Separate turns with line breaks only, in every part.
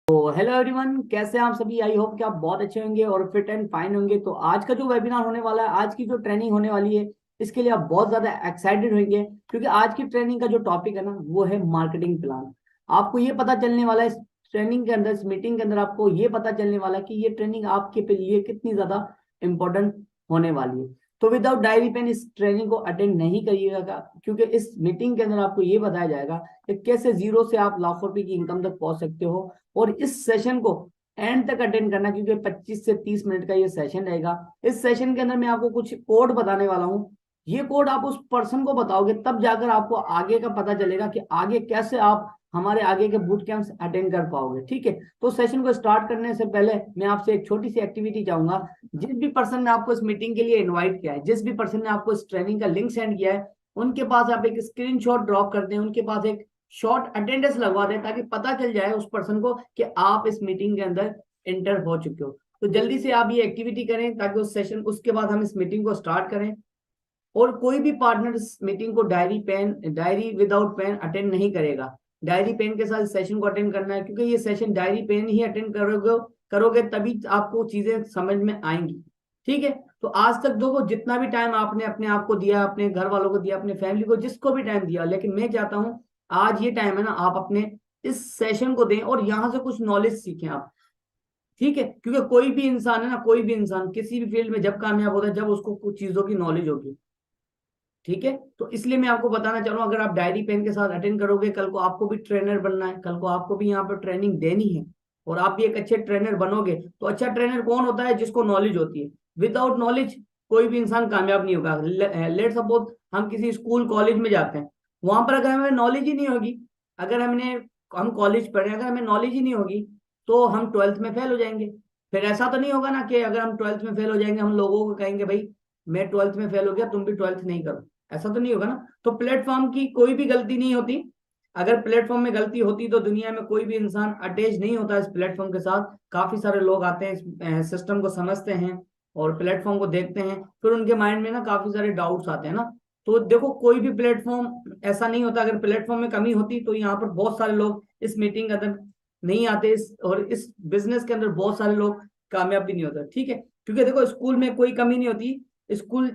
तो hello everyone, कैसे हैं आप सभी। आई होप कि आप बहुत अच्छे होंगे और फिट एंड फाइन होंगे। तो आज का जो वेबिनार होने वाला है, आज की जो ट्रेनिंग होने वाली है, इसके लिए आप बहुत ज्यादा एक्साइटेड होंगे, क्योंकि आज की ट्रेनिंग का जो टॉपिक है ना, वो है मार्केटिंग प्लान। आपको ये पता चलने वाला है इस ट्रेनिंग के अंदर, इस मीटिंग के अंदर आपको ये पता चलने वाला है कि ये ट्रेनिंग आपके पे लिए कितनी ज्यादा इंपॉर्टेंट होने वाली है। तो विदाउट डायरी पेन इस ट्रेनिंग को अटेंड नहीं करिएगा, क्योंकि इस मीटिंग के अंदर आपको ये बताया जाएगा कि कैसे जीरो से आप लाखों रुपए की इनकम तक पहुंच सकते हो। और इस सेशन को एंड तक अटेंड करना, क्योंकि 25 से 30 मिनट का ये सेशन रहेगा। इस सेशन के अंदर मैं आपको कुछ कोड बताने वाला हूँ। ये कोड आप उस पर्सन को बताओगे, तब जाकर आपको आगे का पता चलेगा कि आगे कैसे आप हमारे आगे के बूट कैंप्स अटेंड कर पाओगे। ठीक है, तो सेशन को स्टार्ट करने से पहले मैं आपसे एक छोटी सी एक्टिविटी चाहूंगा। जिस भी पर्सन ने आपको इस मीटिंग के लिए इन्वाइट किया है, जिस भी पर्सन ने आपको इस ट्रेनिंग का लिंक सेंड किया है, उनके पास आप एक स्क्रीनशॉट ड्रॉप कर दें, उनके पास एक शॉर्ट अटेंडेंस लगवा दें, ताकि पता चल जाए उस पर्सन को कि आप इस मीटिंग के अंदर एंटर हो चुके हो। तो जल्दी से आप ये एक्टिविटी करें, ताकि उस सेशन उसके बाद हम इस मीटिंग को स्टार्ट करें। और कोई भी पार्टनर इस मीटिंग को डायरी विदाउट पेन अटेंड नहीं करेगा। डायरी पेन के साथ सेशन को अटेंड करना है, क्योंकि ये सेशन डायरी पेन ही अटेंड करोगे करोगे तभी आपको चीजें समझ में आएंगी। ठीक है, तो आज तक देखो, जितना भी टाइम आपने अपने आप को दिया, अपने घर वालों को दिया, अपने फैमिली को, जिसको भी टाइम दिया, लेकिन मैं चाहता हूं आज ये टाइम है ना, आप अपने इस सेशन को दें और यहाँ से कुछ नॉलेज सीखें आप। ठीक है, क्योंकि कोई भी इंसान है ना, कोई भी इंसान किसी भी फील्ड में जब कामयाब होता है, जब उसको कुछ चीजों की नॉलेज होगी। ठीक है, तो इसलिए मैं आपको बताना चाह रहा हूँ, अगर आप डायरी पेन के साथ अटेंड करोगे, कल को आपको भी ट्रेनर बनना है, कल को आपको भी यहाँ पर ट्रेनिंग देनी है, और आप भी एक अच्छे ट्रेनर बनोगे। तो अच्छा ट्रेनर कौन होता है? जिसको नॉलेज होती है। विदाउट नॉलेज कोई भी इंसान कामयाब नहीं होगा। लेट सपोज हम किसी स्कूल कॉलेज में जाते हैं, वहां पर अगर हमें नॉलेज ही नहीं होगी, अगर हम कॉलेज पढ़े, अगर हमें नॉलेज ही नहीं होगी, तो हम ट्वेल्थ में फेल हो जाएंगे। फिर ऐसा तो नहीं होगा ना कि अगर हम ट्वेल्थ में फेल हो जाएंगे, हम लोगों को कहेंगे भाई मैं ट्वेल्थ में फेल हो गया, तुम भी ट्वेल्थ नहीं करो। ऐसा तो नहीं होगा ना। तो प्लेटफॉर्म की कोई भी गलती नहीं होती। अगर प्लेटफॉर्म में गलती होती तो दुनिया में कोई भी इंसान अटैच नहीं होता इस प्लेटफॉर्म के साथ। काफी सारे लोग आते हैं, इस सिस्टम को समझते हैं और प्लेटफॉर्म को देखते हैं, फिर उनके माइंड में ना काफी सारे डाउट्स आते हैं ना। तो देखो, कोई भी प्लेटफॉर्म ऐसा नहीं होता। अगर प्लेटफॉर्म में कमी होती तो यहाँ पर बहुत सारे लोग इस मीटिंग के अंदर नहीं आते, और इस बिजनेस के अंदर बहुत सारे लोग कामयाब भी नहीं होते। ठीक है, क्योंकि देखो, स्कूल में कोई कमी नहीं होती। स्कूल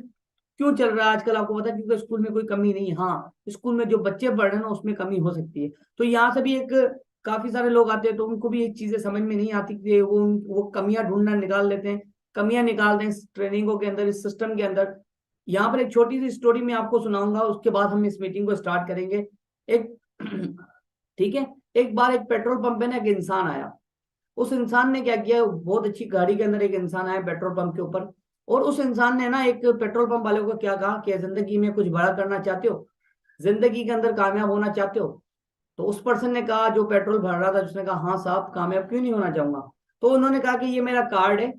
क्यों चल रहा है आजकल आपको पता है? क्योंकि स्कूल में कोई कमी नहीं है। हाँ, स्कूल में जो बच्चे पढ़ रहे हैं ना, उसमें कमी हो सकती है। तो यहाँ से भी एक काफी सारे लोग आते हैं, तो उनको भी एक चीजें समझ में नहीं आती कि वो कमियां ढूंढना निकाल लेते हैं, कमियां निकाल दें इस ट्रेनिंगों के अंदर, इस सिस्टम के अंदर। यहाँ पर एक छोटी सी स्टोरी मैं आपको सुनाऊंगा, उसके बाद हम इस मीटिंग को स्टार्ट करेंगे। एक ठीक है, एक बार एक पेट्रोल पंप पे ना एक इंसान आया। उस इंसान ने क्या किया, बहुत अच्छी गाड़ी के अंदर एक इंसान आया पेट्रोल पंप के ऊपर। और उस इंसान ने ना एक पेट्रोल पंप वाले को क्या कहा कि जिंदगी में कुछ बड़ा करना चाहते हो, जिंदगी के अंदर कामयाब होना चाहते हो? तो उस पर्सन ने कहा, जो पेट्रोल भर रहा था, उसने कहा हाँ साहब, कामयाब क्यों नहीं होना चाहूंगा। तो उन्होंने कहा कि ये मेरा कार्ड है,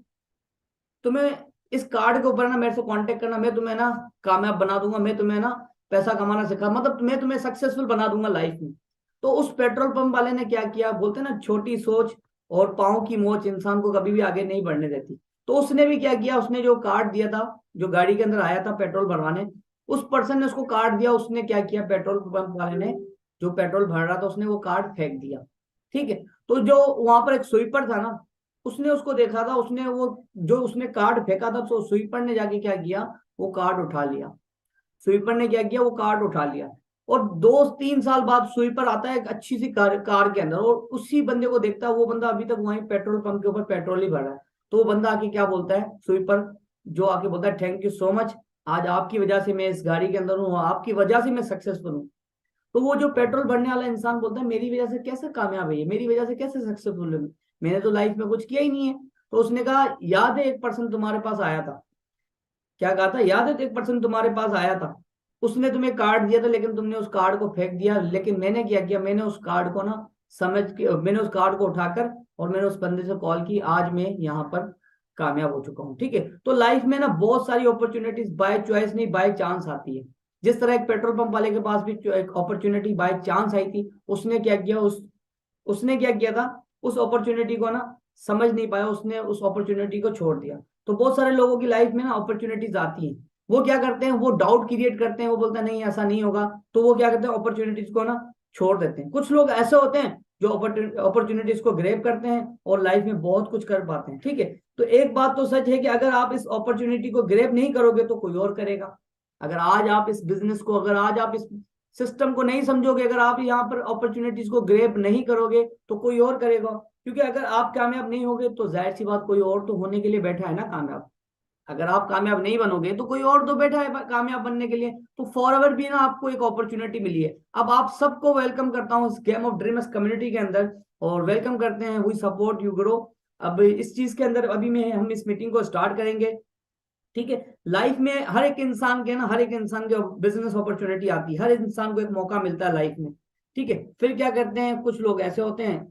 तुम्हें इस कार्ड के ऊपर ना मेरे से कांटेक्ट करना, मैं तुम्हें ना कामयाब बना दूंगा, मैं तुम्हें ना पैसा कमाना सिखा, मतलब मैं तुम्हें सक्सेसफुल बना दूंगा लाइफ में। तो उस पेट्रोल पंप वाले ने क्या किया, बोलते ना छोटी सोच और पाँव की मोच इंसान को कभी भी आगे नहीं बढ़ने देती। तो उसने भी क्या किया, उसने जो कार्ड दिया था, जो गाड़ी के अंदर आया था पेट्रोल भरवाने, उस पर्सन ने उसको कार्ड दिया, उसने क्या किया, पेट्रोल पंप वाले ने, जो पेट्रोल भर रहा था, उसने वो कार्ड फेंक दिया। ठीक है, तो जो वहां पर एक स्वीपर था ना, उसने उसको देखा था, उसने वो जो उसने कार्ड फेंका था, तो स्वीपर ने जाके क्या किया, वो कार्ड उठा लिया। स्वीपर ने क्या किया, वो कार्ड उठा लिया। और 2-3 साल बाद स्वीपर आता है एक अच्छी सी कार के अंदर, और उसी बंदे को देखता है। वो बंदा अभी तक वहीं पेट्रोल पंप के ऊपर पेट्रोल ही भर रहा है। तो वो बंदा आके क्या बोलता है, स्वीपर जो आके बोलता है, थैंक यू सो मच, आज आपकी वजह से मैं इस गाड़ी के अंदर हूँ, आपकी वजह से मैं सक्सेसफुल हूँ। तो वो जो पेट्रोल भरने वाला इंसान बोलता है, मेरी वजह से कैसे कामयाब है ये, मेरी वजह से कैसे सक्सेसफुल है, मैंने तो लाइफ में कुछ किया ही नहीं है। तो उसने कहा, याद है एक पर्सन तुम्हारे पास आया था? क्या कहा था? याद है तो एक पर्सन तुम्हारे पास आया था, उसने तुम्हें कार्ड दिया था, लेकिन तुमने उस कार्ड को फेंक दिया। लेकिन मैंने क्या किया, मैंने उस कार्ड को ना समझ के, मैंने उस कार्ड को उठाकर और मैंने उस बंदे से कॉल की, आज मैं यहाँ पर कामयाब हो चुका हूँ। ठीक है, तो लाइफ में ना बहुत सारी अपॉर्चुनिटीज बाय चॉइस नहीं, बाय चांस आती है। जिस तरह एक पेट्रोल पंप वाले के पास भी एक अपॉर्चुनिटी बाय चांस आई थी, उसने क्या किया, उसने क्या किया था, उस अपॉर्चुनिटी को ना समझ नहीं पाया, उसने उस अपॉर्चुनिटी को छोड़ दिया। तो बहुत सारे लोगों की लाइफ में ना अपॉर्चुनिटीज आती हैं, वो क्या करते हैं, वो डाउट क्रिएट करते हैं, वो बोलते हैं नहीं ऐसा नहीं होगा, तो वो क्या करते हैं, अपॉर्चुनिटीज को ना छोड़ देते हैं। कुछ लोग ऐसे होते हैं जो अपॉर्चुनिटीज को ग्रैब करते हैं और लाइफ में बहुत कुछ कर पाते हैं। ठीक है, तो एक बात तो सच है कि अगर आप इस अपॉर्चुनिटी को ग्रैब नहीं करोगे तो कोई और करेगा। अगर आज आप इस बिजनेस को, अगर आज आप इस सिस्टम को नहीं समझोगे, अगर आप यहाँ पर अपॉर्चुनिटीज को ग्रैब नहीं करोगे तो कोई और करेगा। क्योंकि अगर आप कामयाब नहीं होगे तो जाहिर सी बात कोई और तो होने के लिए बैठा है ना कामयाब। अगर आप कामयाब नहीं बनोगे तो कोई और तो बैठा है कामयाब बनने के लिए। तो फॉरएवर भी ना आपको एक अपॉर्चुनिटी मिली है। अब आप सबको वेलकम करता हूँ इस गेम ऑफ ड्रीमर्स कम्युनिटी के अंदर, और वेलकम करते हैं, वी सपोर्ट यू ग्रो। अब इस चीज के अंदर अभी में हम इस मीटिंग को स्टार्ट करेंगे। ठीक है, लाइफ में हर एक इंसान के ना, हर एक इंसान के बिजनेस अपॉर्चुनिटी आती है, हर इंसान को एक मौका मिलता है लाइफ में। ठीक है, फिर क्या करते हैं कुछ लोग ऐसे होते हैं,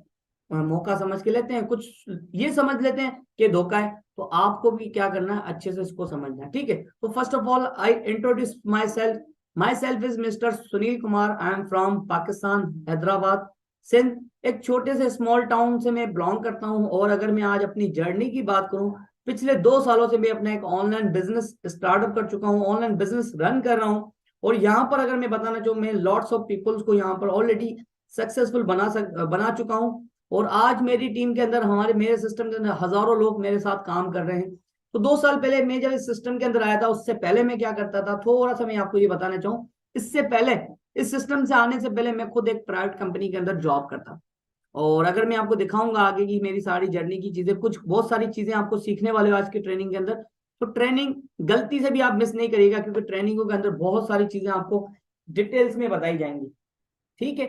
मौका समझ के लेते हैं, कुछ ये समझ लेते हैं कि धोखा है। तो आपको भी क्या करना है, अच्छे से इसको समझना है। ठीक है, तो first of all I introduce myself is mister Sunil Kumar. I am from Pakistan, Hyderabad, Sindh. एक छोटे से स्मॉल टाउन से मैं बिलोंग करता हूँ। और अगर मैं आज अपनी जर्नी की बात करूँ, पिछले 2 सालों से मैं अपना एक ऑनलाइन बिजनेस स्टार्टअप कर चुका हूँ, ऑनलाइन बिजनेस रन कर रहा हूँ। और यहाँ पर अगर मैं बताना चाहूँ, मैं लॉट्स ऑफ पीपल्स को यहाँ पर ऑलरेडी सक्सेसफुल बना चुका हूँ। और आज मेरी टीम के अंदर, मेरे सिस्टम के अंदर हजारों लोग मेरे साथ काम कर रहे हैं। तो 2 साल पहले मैं जब इस सिस्टम के अंदर आया था, उससे पहले मैं क्या करता था, थोड़ा सा मैं आपको ये बताना चाहूँ। इससे पहले, इस सिस्टम से आने से पहले, मैं खुद एक प्राइवेट कंपनी के अंदर जॉब करता। और अगर मैं आपको दिखाऊंगा आगे की मेरी सारी जर्नी की चीजें, कुछ बहुत सारी चीजें आपको सीखने वाले हो आज की ट्रेनिंग के अंदर। तो ट्रेनिंग गलती से भी आप मिस नहीं करिएगा, क्योंकि ट्रेनिंगों के अंदर बहुत सारी चीजें आपको डिटेल्स में बताई जाएंगी। ठीक है,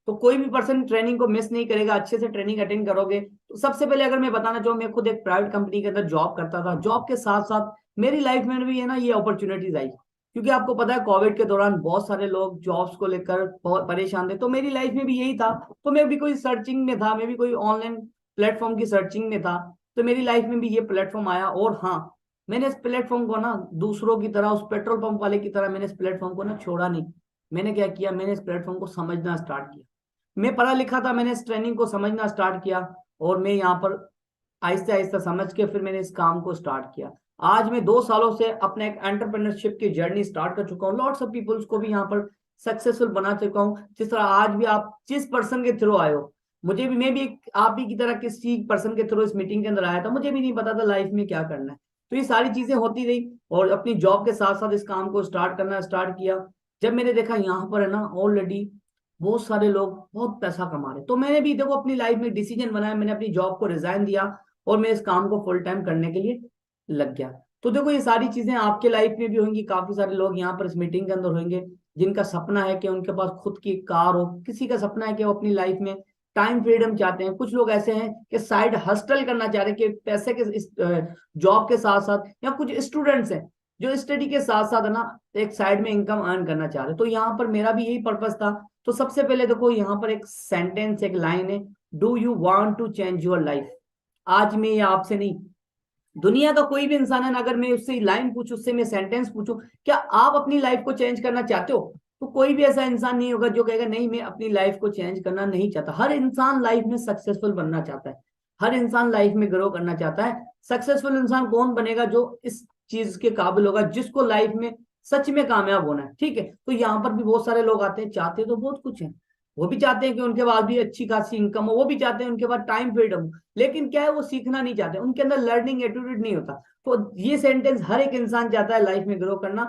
तो कोई भी पर्सन ट्रेनिंग को मिस नहीं करेगा, अच्छे से ट्रेनिंग अटेंड करोगे। तो सबसे पहले अगर मैं बताना चाहूँ, मैं खुद एक प्राइवेट कंपनी के अंदर जॉब करता था। जॉब के साथ साथ मेरी लाइफ में भी है ना ये अपॉर्चुनिटीज आई, क्योंकि आपको पता है कोविड के दौरान बहुत सारे लोग जॉब्स को लेकर बहुत परेशान थे। तो मेरी लाइफ में भी यही था। तो मैं भी कोई सर्चिंग में था, मैं भी कोई ऑनलाइन प्लेटफॉर्म की सर्चिंग में था। तो मेरी लाइफ में भी ये प्लेटफॉर्म आया। और हाँ, मैंने इस प्लेटफॉर्म को ना दूसरों की तरह, उस पेट्रोल पंप वाले की तरह, मैंने इस प्लेटफॉर्म को ना छोड़ा नहीं। मैंने क्या किया, मैंने इस प्लेटफॉर्म को समझना स्टार्ट किया। मैं पढ़ा लिखा था, मैंने इस ट्रेनिंग को समझना स्टार्ट किया। और मैं यहाँ पर आहिस्ता आहिस्ता समझ के फिर मैंने इस काम को स्टार्ट किया। आज मैं 2 सालों से अपने एक एंटरप्रेन्योरशिप की जर्नी स्टार्ट कर चुका हूँ। लॉट्स ऑफ पीपल्स को भी यहाँ पर सक्सेसफुल बना चुका हूँ। जिस तरह आज भी आप जिस पर्सन के थ्रू आए हो, मुझे भी, मैं भी आप ही की तरह किसी पर्सन के थ्रू इस मीटिंग के अंदर आया था। मुझे भी नहीं पता था लाइफ में क्या करना है। तो ये सारी चीजें होती रही, और अपनी जॉब के साथ साथ इस काम को स्टार्ट करना स्टार्ट किया। जब मैंने देखा यहाँ पर है ना ऑलरेडी बहुत सारे लोग बहुत पैसा कमा रहे, तो मैंने भी देखो अपनी लाइफ में डिसीजन बनाया, मैंने अपनी जॉब को रिजाइन दिया और मैं इस काम को फुल टाइम करने के लिए लग गया। तो देखो ये सारी चीजें आपके लाइफ में भी होंगी। काफी सारे लोग यहाँ पर इस मीटिंग के अंदर होंगे जिनका सपना है कि उनके पास खुद की कार हो, किसी का सपना है कि वो अपनी लाइफ में टाइम फ्रीडम चाहते हैं। कुछ लोग ऐसे हैं कि साइड हस्टल करना चाह रहे हैं, कि पैसे के इस जॉब के साथ साथ, या कुछ स्टूडेंट्स हैं जो स्टडी के साथ साथ है ना एक साइड में इनकम अर्न करना चाह रहे हैं। तो यहाँ पर मेरा भी यही पर्पस था। तो सबसे पहले देखो यहाँ पर एक सेंटेंस, एक लाइन है, do you want to change your life. आज मैं ये आपसे नहीं, दुनिया का कोई भी इंसान है ना, अगर मैं उससे लाइन पूछूं, उससे मैं सेंटेंस पूछूं, क्या आप अपनी लाइफ को चेंज करना चाहते हो, तो कोई भी ऐसा इंसान नहीं होगा जो कहेगा नहीं मैं अपनी लाइफ को चेंज करना नहीं चाहता। हर इंसान लाइफ में सक्सेसफुल बनना चाहता है, हर इंसान लाइफ में ग्रो करना चाहता है। सक्सेसफुल इंसान कौन बनेगा, जो इस चीज के काबिल होगा, जिसको लाइफ में सच में कामयाब होना है। ठीक है, तो यहाँ पर भी बहुत सारे लोग आते हैं, चाहते तो बहुत कुछ है। वो भी चाहते हैं कि उनके पास भी अच्छी खासी इनकम हो, वो भी चाहते हैं उनके पास टाइम फ्रीडम हो, लेकिन क्या है वो सीखना नहीं चाहते, उनके अंदर लर्निंग एटीट्यूड नहीं होता। तो ये सेंटेंस हर एक इंसान चाहता है लाइफ में ग्रो करना।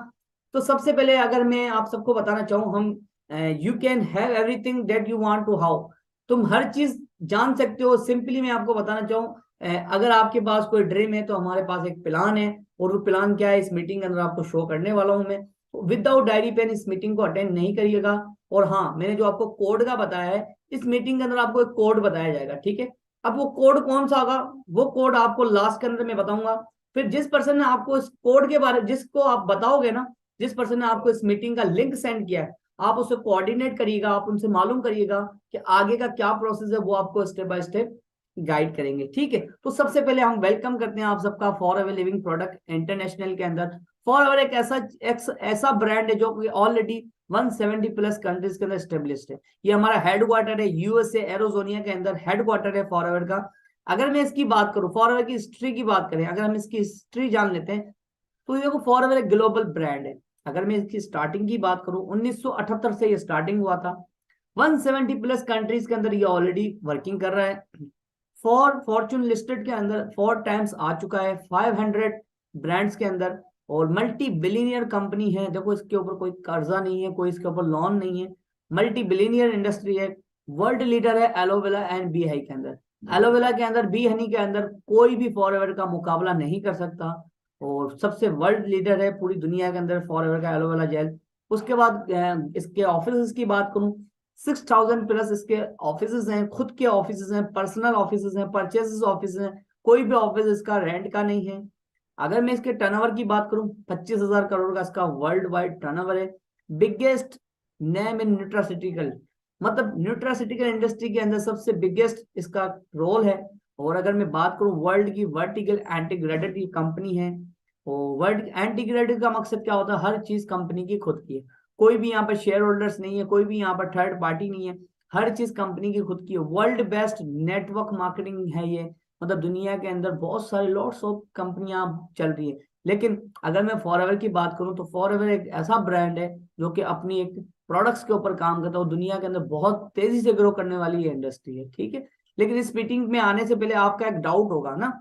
तो सबसे पहले अगर मैं आप सबको बताना चाहूँ, हम you can have everything that you want to how, तुम हर चीज जान सकते हो। सिंपली मैं आपको बताना चाहूँ, अगर आपके पास कोई ड्रीम है तो हमारे पास एक प्लान है, और वो प्लान क्या है इस मीटिंग के अंदर आपको शो करने वाला हूं मैं। विदाउट डायरी पेन इस मीटिंग को अटेंड नहीं करिएगा। और हाँ, मैंने जो आपको कोड का बताया है, इस मीटिंग के अंदर आपको एक कोड बताया जाएगा। ठीक है, अब वो कोड कौन सा होगा, वो कोड आपको लास्ट के अंदर मैं बताऊंगा। फिर जिस पर्सन ने आपको इस कोड के बारे, जिसको आप बताओगे ना, जिस पर्सन ने आपको इस मीटिंग का लिंक सेंड किया है, आप उसे कोऑर्डिनेट करिएगा, आप उनसे मालूम करिएगा कि आगे का क्या प्रोसेस है, वो आपको स्टेप बाय स्टेप गाइड करेंगे। ठीक है, तो सबसे पहले हम वेलकम करते हैं आप सबका फॉरएवर लिविंग प्रोडक्ट इंटरनेशनल के अंदर। फॉरएवर एक ऐसा ब्रांड है जो कि ऑलरेडी 170 प्लस कंट्रीज के अंदर स्टेब्लिश्ड है। ये हमारा हेडक्वार्टर है यूएसए एरोजोनिया के अंदर, हेडक्वार्टर है फॉरएवर का। अगर मैं इसकी बात करूं, फॉरएवर की हिस्ट्री की बात करें, अगर हम इसकी हिस्ट्री जान लेते हैं, तो ये देखो फॉरएवर एक ग्लोबल ब्रांड है। अगर मैं इसकी स्टार्टिंग की बात करूं, 1978 से ये स्टार्टिंग हुआ था। 170 प्लस कंट्रीज के अंदर ये ऑलरेडी वर्किंग कर रहा है। फॉर्चून लिस्टेड के अंदर 4 टाइम्स आ चुका है, 500 ब्रांड्स के अंदर, और मल्टी बिलियनियर कंपनी है। देखो इसके ऊपर कोई कर्जा नहीं है, कोई इसके ऊपर लोन नहीं है, मल्टी बिलियनियर इंडस्ट्री है। वर्ल्ड लीडर है एलोवेरा एंड बी हनी के अंदर। एलोवेरा के अंदर, बी हनी के अंदर कोई भी फॉरएवर का मुकाबला नहीं कर सकता, और सबसे वर्ल्ड लीडर है पूरी दुनिया के अंदर फॉरएवर का एलोवेरा जेल। उसके बाद इसके ऑफिस की बात करूं, 6000 प्लस इसके ऑफिस हैं, खुद के ऑफिस हैं, पर्सनल ऑफिस हैं, परचेज ऑफिस हैं, कोई भी ऑफिस इसका रेंट का नहीं है। अगर मैं इसके टर्नओवर की बात करूं, 25,000 करोड़ का इसका वर्ल्ड वाइड टर्नओवर है। बिगेस्ट नेम इन न्यूट्रासिटिकल, मतलब न्यूट्रासिटिकल इंडस्ट्री के अंदर सबसे बिगेस्ट इसका रोल है। और अगर मैं बात करूं वर्ल्ड की वर्टिकल इंटीग्रेटेड की कंपनी है, और वर्ल्ड इंटीग्रेटेड का मकसद क्या होता है, हर चीज कंपनी की खुद की है, कोई भी यहाँ पर शेयर होल्डर्स नहीं है, कोई भी यहाँ पर थर्ड पार्टी नहीं है, हर चीज कंपनी की खुद की है। वर्ल्ड बेस्ट नेटवर्क मार्केटिंग है ये, मतलब दुनिया के अंदर बहुत सारे लॉट्स ऑफ कंपनियां चल रही है। लेकिन अगर मैं फॉरएवर की बात करूं तो फॉरएवर एक ऐसा ब्रांड है जो कि अपनी एक प्रोडक्ट्स के ऊपर काम करता है, और दुनिया के अंदर बहुत तेजी से ग्रो करने वाली ये इंडस्ट्री है, ठीक है। लेकिन इस मीटिंग में आने से पहले आपका एक डाउट होगा ना,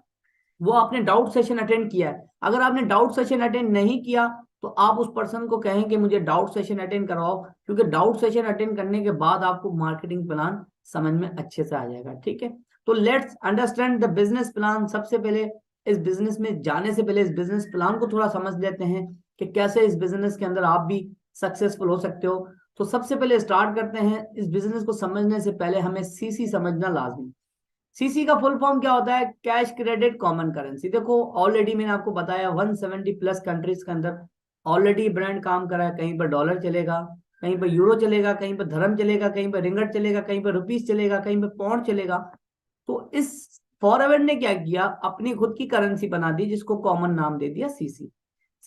वो आपने डाउट सेशन अटेंड किया है। अगर आपने डाउट सेशन अटेंड नहीं किया तो आप उस पर्सन को कहें कि मुझे डाउट सेशन अटेंड करवाओ, क्योंकि डाउट सेशन अटेंड करने के बाद आपको मार्केटिंग प्लान समझ में अच्छे से आ जाएगा, ठीक है। तो let's understand the business plan. सबसे पहले इस बिजनेस में जाने से पहले इस बिजनेस प्लान को थोड़ा समझ लेते हैं कि कैसे इस बिजनेस के अंदर आप भी सक्सेसफुल हो सकते हो। तो सबसे पहले स्टार्ट करते हैं, इस बिजनेस को समझने से पहले हमें सीसी समझना लाजमी। सीसी का फुल फॉर्म क्या होता है, कैश क्रेडिट कॉमन करेंसी। देखो ऑलरेडी मैंने आपको बताया 170 प्लस कंट्रीज के अंदर ऑलरेडी ब्रांड काम कर रहा है। कहीं पर डॉलर चलेगा, कहीं पर यूरो चलेगा, कहीं पर धर्म चलेगा, कहीं पर रिंगट चलेगा, कहीं पर रुपीस चलेगा, कहीं पर पाउंड चलेगा। तो इस फॉरएवर ने क्या किया, अपनी खुद की करेंसी बना दी जिसको कॉमन नाम दे दिया सीसी।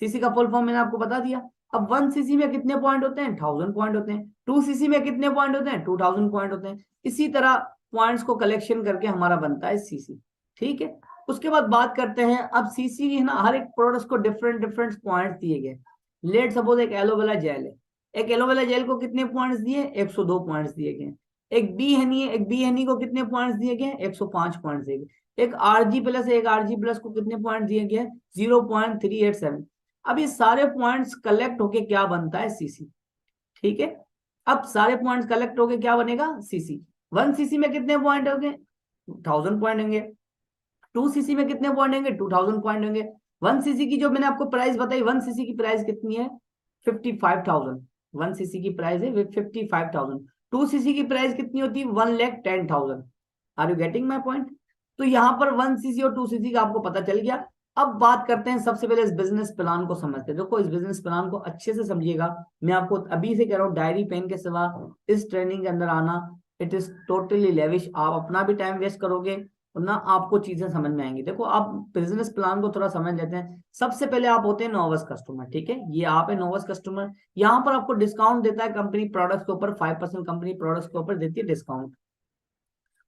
सीसी का फुल फॉर्म मैंने आपको बता दिया। अब 1 सीसी में कितने पॉइंट होते हैं, 1000 पॉइंट होते हैं। 2 सीसी में कितने पॉइंट होते हैं, 2000 पॉइंट होते हैं। इसी तरह पॉइंट्स को कलेक्शन करके हमारा बनता है सीसी, ठीक है। उसके बाद बात करते हैं, अब सीसी है ना, हर एक प्रोडक्ट को डिफरेंट डिफरेंट पॉइंट्स दिए गए। लेट सपोज एक एलोवेरा जेल है, एक एलोवेरा जेल को कितने पॉइंट्स दिए, 102 पॉइंट्स दिए गए। एक बी हनी है, एक बी हनी को कितने पॉइंट्स दिए गए, 105 पॉइंट्स दिए गए। एक आरजी प्लस है, एक आरजी प्लस को कितने पॉइंट दिए गए, 0.387। अब ये सारे पॉइंट्स कलेक्ट होके क्या बनता है, सीसी, ठीक है। अब सारे पॉइंट्स कलेक्ट होके क्या बनेगा, सीसी। 1 सीसी में कितने पॉइंट होंगे, 1000 पॉइंट होंगे। 2 सीसी में कितने पॉइंट होंगे, 2000 पॉइंट होंगे। 1 सीसी की जो मैंने आपको प्राइस बताई, 1 सीसी की प्राइस कितनी है, 55,000। 1 सीसी की प्राइस है 55,000। 2 सीसी की प्राइस कितनी होती है, 1,10,000। Are you getting my point. तो यहाँ पर 1 सीसी और 2 सीसी का आपको पता चल गया। अब बात करते हैं, सबसे पहले इस बिजनेस प्लान को समझते हैं। देखो इस बिजनेस प्लान को अच्छे से समझिएगा, मैं आपको अभी से कह रहा हूँ, डायरी पेन के सिवा इस ट्रेनिंग के अंदर आना इट इज टोटली लेविश। आप अपना भी टाइम वेस्ट करोगे और ना आपको चीजें समझ में आएंगी। देखो आप बिजनेस प्लान को थोड़ा समझ लेते हैं। सबसे पहले आप होते हैं नोवस कस्टमर, ठीक है, ये आप है नोवस कस्टमर। यहाँ पर आपको डिस्काउंट देता है कंपनी प्रोडक्ट्स के ऊपर, 5% कंपनी प्रोडक्ट्स के ऊपर देती है डिस्काउंट।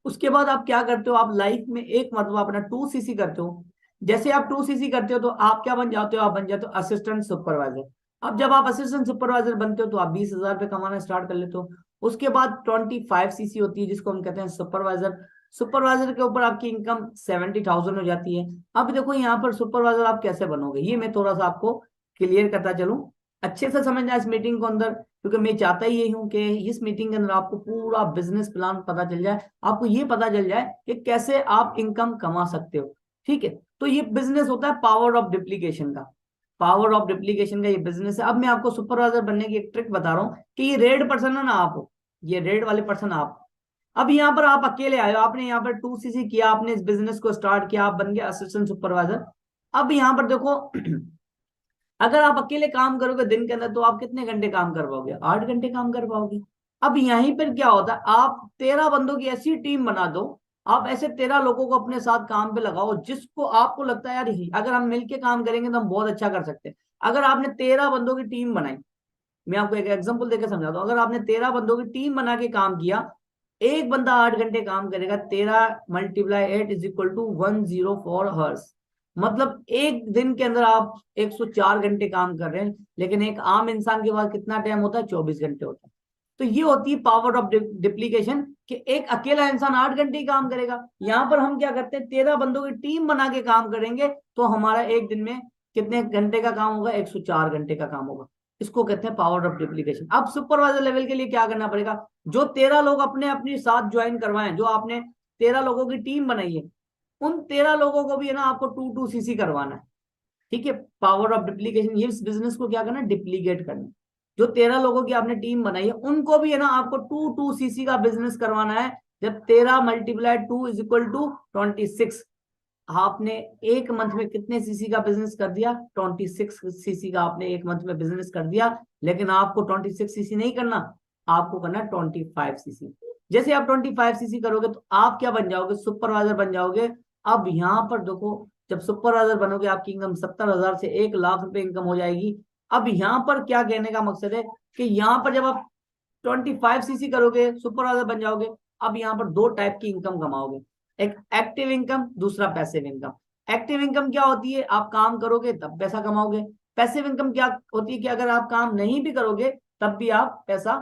उसके बाद आप क्या करते हो, आप लाइफ में एक मतलब अपना 2 सीसी करते हो। जैसे आप 2 सीसी करते हो तो आप क्या बन जाते हो, आप बन जाते हो असिस्टेंट सुपरवाइजर। अब जब आप असिस्टेंट सुपरवाइजर बनते हो तो आप 20,000 रुपये कमाना स्टार्ट कर लेते हो। उसके बाद 25 सीसी होती है जिसको हम कहते हैं सुपरवाइजर। सुपरवाइजर के ऊपर आपकी इनकम 70,000 हो जाती है। अब देखो यहाँ पर सुपरवाइजर आप कैसे बनोगे, ये मैं थोड़ा सा आपको क्लियर करता चलूं, अच्छे से समझना इस मीटिंग को अंदर, क्योंकि मैं चाहता ही यही हूं कि इस मीटिंग के अंदर आपको पूरा बिजनेस प्लान पता चल जाए, आपको ये पता चल जाए कि कैसे आप इनकम कमा सकते हो, ठीक है। तो ये बिजनेस होता है पावर ऑफ डुप्लीकेशन का, पावर ऑफ डुप्लीकेशन का ये बिजनेस है। अब मैं आपको सुपरवाइजर बनने की एक ट्रिक बता रहा हूँ कि ये रेड पर्सन है ना, आप हो, ये रेड वाले पर्सन आप। अब यहाँ पर आप अकेले आए हो, आपने यहाँ पर 2 सीसी किया, आपने इस बिजनेस को स्टार्ट किया, आप बन गए असिस्टेंट सुपरवाइजर। अब यहाँ पर देखो अगर आप अकेले काम करोगे दिन के अंदर तो आप कितने घंटे काम कर पाओगे, 8 घंटे काम कर पाओगे। अब यहीं पर क्या होता है, आप 13 बंदों की ऐसी टीम बना दो, आप ऐसे 13 लोगों को अपने साथ काम पे लगाओ जिसको आपको लगता है यार अगर हम मिलके काम करेंगे तो हम बहुत अच्छा कर सकते हैं। अगर आपने 13 बंदों की टीम बनाई, मैं आपको एक एग्जांपल देकर समझाता हूँ, अगर आपने 13 बंदों की टीम बना के काम किया, एक बंदा 8 घंटे काम करेगा, 13 × 8 = 104 हर्स। मतलब एक दिन के अंदर आप 104 घंटे काम कर रहे हैं, लेकिन एक आम इंसान के पास कितना टाइम होता है, 24 घंटे होता है। तो ये होती है पावर ऑफ डिप्लीकेशन, कि एक अकेला इंसान 8 घंटे ही काम करेगा। यहाँ पर हम क्या करते हैं, 13 बंदों की टीम बना के काम करेंगे, तो हमारा एक दिन में कितने घंटे का काम होगा, 104 घंटे का काम होगा। इसको कहते हैं पावर ऑफ डिप्लीकेशन। अब सुपरवाइजर लेवल के लिए क्या करना पड़ेगा, जो 13 लोग अपने अपनी साथ ज्वाइन करवाएं, जो आपने 13 लोगों की टीम बनाई है, उन 13 लोगों को भी है ना आपको 2-2 CC करवाना है। ठीक है, पावर ऑफ डिप्लीकेशन, ये इस बिजनेस को क्या करना है, डिप्लीकेट करना। जो 13 लोगों की आपने टीम बनाई है, उनको भी है ना आपको 2-2 CC का बिजनेस करवाना है। जब 13 × 2 = 26, आपने एक मंथ में कितने सीसी का बिजनेस कर दिया, 26 CC का आपने एक मंथ में बिजनेस कर दिया। लेकिन आपको 26 CC नहीं करना, आपको करना 25 CC। जैसे आप 25 CC करोगे तो आप क्या बन जाओगे, सुपरवाइजर बन जाओगे। अब यहाँ पर देखो, जब सुपरवाइजर बनोगे आपकी इनकम 70,000 से 1 लाख रुपए इनकम हो जाएगी। अब यहाँ पर क्या कहने का मकसद है कि यहाँ पर जब आप 25 CC करोगे, सुपरवाइजर बन जाओगे, अब यहाँ पर 2 टाइप की इनकम कमाओगे, एक एक्टिव इनकम, दूसरा पैसिव इनकम। एक्टिव इनकम क्या होती है, आप काम करोगे तब पैसा कमाओगे। पैसिव इनकम क्या होती है कि अगर आप काम नहीं भी करोगे तब भी आप पैसा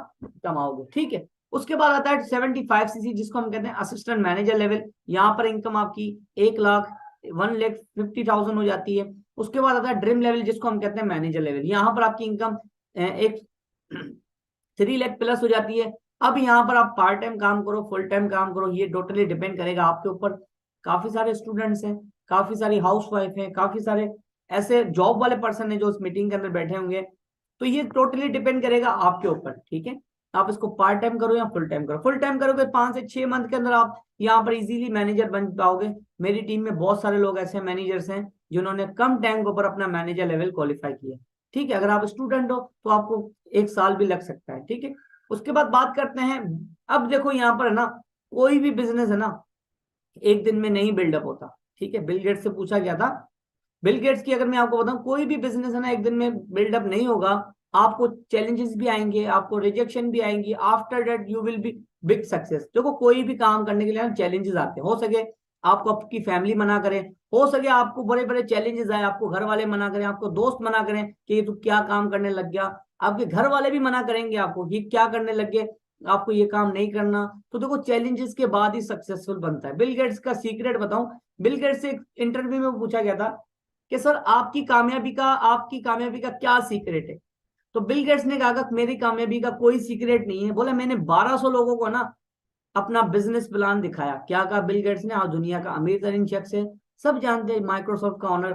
कमाओगे। ठीक है, उसके बाद आता है 75 CC, जिसको हम कहते हैं असिस्टेंट मैनेजर लेवल। यहाँ पर इनकम आपकी 1,50,000 हो जाती है। उसके बाद आता है ड्रीम लेवल, जिसको हम कहते हैं मैनेजर लेवल। यहाँ पर आपकी इनकम एक 3 लाख प्लस हो जाती है। अब यहाँ पर आप पार्ट टाइम काम करो, फुल टाइम काम करो, ये टोटली डिपेंड करेगा आपके ऊपर। काफी सारे स्टूडेंट्स हैं, काफी सारी हाउसवाइफ हैं, काफी सारे ऐसे जॉब वाले पर्सन है जो इस मीटिंग के अंदर बैठे होंगे। तो ये टोटली डिपेंड करेगा आपके ऊपर। ठीक है, आप इसको पार्ट टाइम करो या फुल टाइम करो। फुल टाइम करोगे 5 से 6 मंथ के अंदर आप यहाँ पर इजीली मैनेजर बन पाओगे। मेरी टीम में बहुत सारे लोग ऐसे मैनेजर्स हैं जिन्होंने कम टाइम के ऊपर अपना मैनेजर लेवल क्वालिफाई किया। ठीक है, अगर आप स्टूडेंट हो तो आपको 1 साल भी लग सकता है। ठीक है, उसके बाद बात करते हैं, अब देखो यहाँ पर है ना, कोई भी बिजनेस है ना एक दिन में नहीं बिल्डअप होता। ठीक है, बिल गेट्स से पूछा गया था, बिल गेट्स की अगर मैं आपको बताऊं, कोई भी बिजनेस है ना एक दिन में बिल्डअप नहीं होगा। आपको चैलेंजेस भी आएंगे, आपको रिजेक्शन भी आएंगी, after that you will be big success. देखो कोई भी काम करने के लिए चैलेंजेस आते हैं, हो सके आपको आपकी फैमिली मना करे, हो सके आपको बड़े बड़े चैलेंजेस आए, आपको घर वाले मना करें, आपको दोस्त मना करें कि ये तू क्या काम करने लग गया, आपके घर वाले भी मना करेंगे आपको, ये क्या करने लग गए, आपको ये काम नहीं करना। तो देखो चैलेंजेस के बाद ही सक्सेसफुल बनता है। बिल गेट्स का सीक्रेट बताऊं, बिल गेट्स से एक इंटरव्यू में पूछा गया था कि सर आपकी कामयाबी का क्या सीक्रेट है। तो बिल गेट्स ने कहा कि मेरी कामयाबी का कोई सीक्रेट नहीं है। बोला मैंने 1200 लोगों को ना अपना बिजनेस प्लान दिखाया। क्या कहा बिल गेट्स ने, आज दुनिया का अमीर तरीन शख्स है, सब जानते हैं, माइक्रोसॉफ्ट का ऑनर।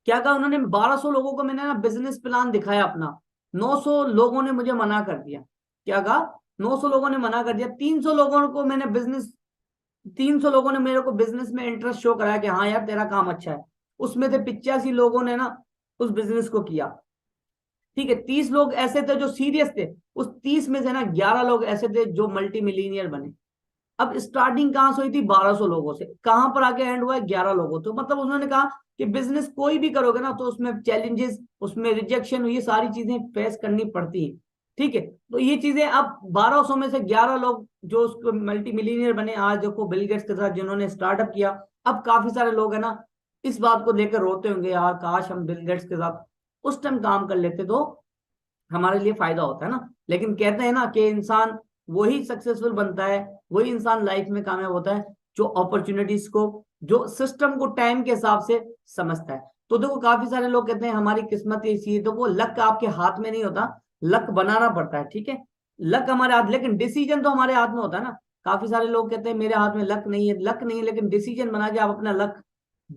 क्या कहा उन्होंने, 1200 लोगों को मैंने ना बिजनेस प्लान दिखाया अपना, 900 लोगों ने मुझे मना कर दिया। क्या कहा, 900 लोगों ने मना कर दिया। 300 लोगों ने मेरे को बिजनेस में इंटरेस्ट शो कराया कि हाँ यार तेरा काम अच्छा है। उसमें से 85 लोगों ने ना उस बिजनेस को किया। ठीक है, 30 लोग ऐसे थे जो सीरियस थे, उस 30 में से ना 11 लोग ऐसे थे जो मल्टी मिलीनियर बने। अब स्टार्टिंग कहां से हुई थी, 1200 लोगों से, कहां पर आके एंड हुआ है, 11 लोगों। तो मतलब उन्होंने कहा कि बिजनेस कोई भी करोगे ना तो उसमें चैलेंजेस, उसमें रिजेक्शन, ये सारी चीजें फेस करनी पड़ती है। ठीक है, तो ये चीजें अब 1200 में से 11 लोग जो उसको मल्टी मिलीनियर बने, आज देखो बिल गेट्स के साथ जिन्होंने स्टार्टअप किया। अब काफी सारे लोग है ना इस बात को लेकर रोते होंगे, यार काश हम बिल गेट्स के साथ उस टाइम काम कर लेते तो हमारे लिए फायदा होता है ना। लेकिन कहते हैं ना कि इंसान वही सक्सेसफुल बनता है, वही इंसान लाइफ में कामयाब होता है जो अपॉर्चुनिटीज को, जो सिस्टम को टाइम के हिसाब से समझता है। तो देखो काफी सारे लोग कहते हैं हमारी किस्मत ऐसी है, तो वो लक आपके हाथ में नहीं होता, लक बनाना पड़ता है। ठीक है, लक हमारे हाथ, लेकिन डिसीजन तो हमारे हाथ में होता है ना। काफी सारे लोग कहते हैं मेरे हाथ में लक नहीं है, लक नहीं है, लेकिन डिसीजन बना के आप अपना लक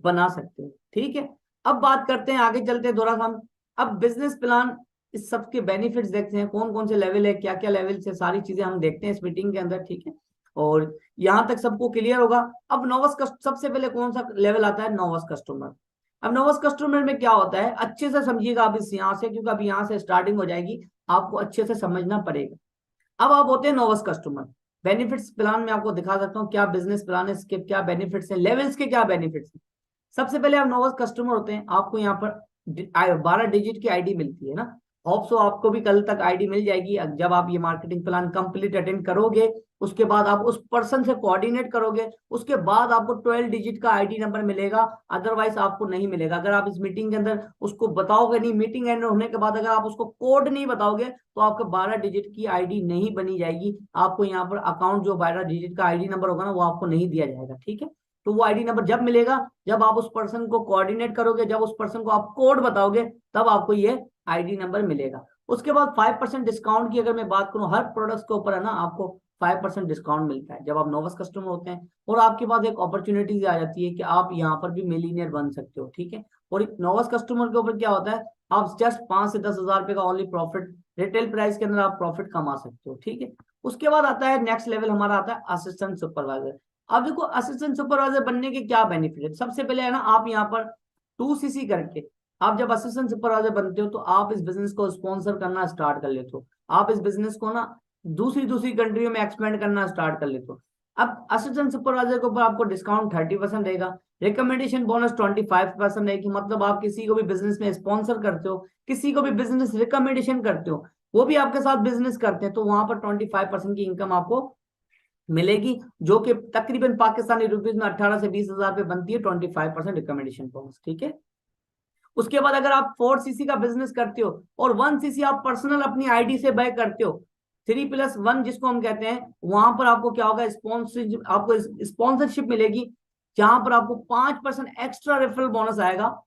बना सकते हो। ठीक है, अब बात करते हैं, आगे चलते हैं थोड़ा सा हम। अब बिजनेस प्लान, इस सब के बेनिफिट्स देखते हैं, कौन कौन से लेवल है, क्या क्या लेवल से, सारी चीजें हम देखते हैं इस मीटिंग के अंदर। ठीक है, और यहां तक सबको क्लियर होगा। अब सबसे पहले कौन सा लेवल आता है, नोवस कस्टमर। अब नोवस कस्टमर में क्या होता है, अच्छे से समझिएगा आप इस यहाँ से, क्योंकि अब यहाँ से स्टार्टिंग हो जाएगी, आपको अच्छे से समझना पड़ेगा। अब आप होते हैं नोवस कस्टमर। बेनिफिट्स प्लान में आपको दिखा सकता हूँ क्या बिजनेस प्लान है, इसके क्या बेनिफिट्स है, लेवल्स के क्या बेनिफिट्स है। सबसे पहले आप नोवस कस्टमर होते हैं, आपको यहाँ पर 12 डिजिट की आईडी मिलती है ना, होप सो आपको भी कल तक आईडी मिल जाएगी। जब आप ये मार्केटिंग प्लान कंप्लीट अटेंड करोगे, उसके बाद आप उस पर्सन से कोऑर्डिनेट करोगे, उसके बाद आपको 12 डिजिट का आईडी नंबर मिलेगा, अदरवाइज आपको नहीं मिलेगा। अगर आप इस मीटिंग के अंदर उसको बताओगे नहीं, मीटिंग एंड होने के बाद अगर आप उसको कोड नहीं बताओगे तो आपका 12 डिजिट की आईडी नहीं बनी जाएगी। आपको यहाँ पर अकाउंट जो 12 डिजिट का आईडी नंबर होगा ना, वो आपको नहीं दिया जाएगा। ठीक है, तो वो आईडी नंबर जब मिलेगा, जब आप उस पर्सन को कोऑर्डिनेट करोगे, जब उस पर्सन को आप कोड बताओगे, तब आपको ये आईडी नंबर मिलेगा। उसके बाद 5% डिस्काउंट की अगर मैं बात करूं, हर प्रोडक्ट्स के ऊपर है ना आपको 5% डिस्काउंट मिलता है जब आप नोवस कस्टमर होते हैं। और आपके पास एक अपॉर्चुनिटी आ जाती है कि आप यहाँ पर भी मिलीनियर बन सकते हो। ठीक है, और नोवस कस्टमर के ऊपर क्या होता है, आप जस्ट 5 से 10 हजार रुपए का ओनली प्रॉफिट, रिटेल प्राइस के अंदर आप प्रॉफिट कमा सकते हो। ठीक है, उसके बाद आता है नेक्स्ट लेवल, हमारा आता है असिस्टेंट सुपरवाइजर। अब देखो असिस्टेंट सुपरवाइजर बनने के क्या बेनिफिट है। सबसे पहले है ना, आप यहाँ पर 2cc करके आप जब असिस्टेंट सुपरवाइजर बनते हो तो आप इस बिजनेस को स्पॉन्सर करना स्टार्ट कर लेते हो। आप इस बिजनेस को ना दूसरी दूसरी कंट्रियों में एक्सपेंड करना स्टार्ट कर लेते हो। अब असिस्टेंट सुपरवाइजर के ऊपर आपको डिस्काउंट 30% रहेगा, रिकमेंडेशन बोनस 25% रहेगी। मतलब आप किसी को भी बिजनेस में स्पॉन्सर करते हो, किसी को भी बिजनेस रिकमेंडेशन करते हो, वो भी आपके साथ बिजनेस करते हैं, तो वहां पर 25% की इनकम आपको मिलेगी, जो कि तकरीबन पाकिस्तानी रुपीज में 18 से 20 हजार रुपए बनती है। 25% रिकमेंडेशन बोनस। ठीक है, उसके बाद अगर आप 4cc का बिजनेस करते हो और 1cc आप पर्सनल अपनी आईडी से बाय करते हो, 3+1 जिसको हम कहते हैं, वहां पर आपको क्या होगा, स्पॉन्सरशिप, आपको स्पॉन्सरशिप मिलेगी, जहां पर आपको 5% एक्स्ट्रा रेफरल बोनस आएगा।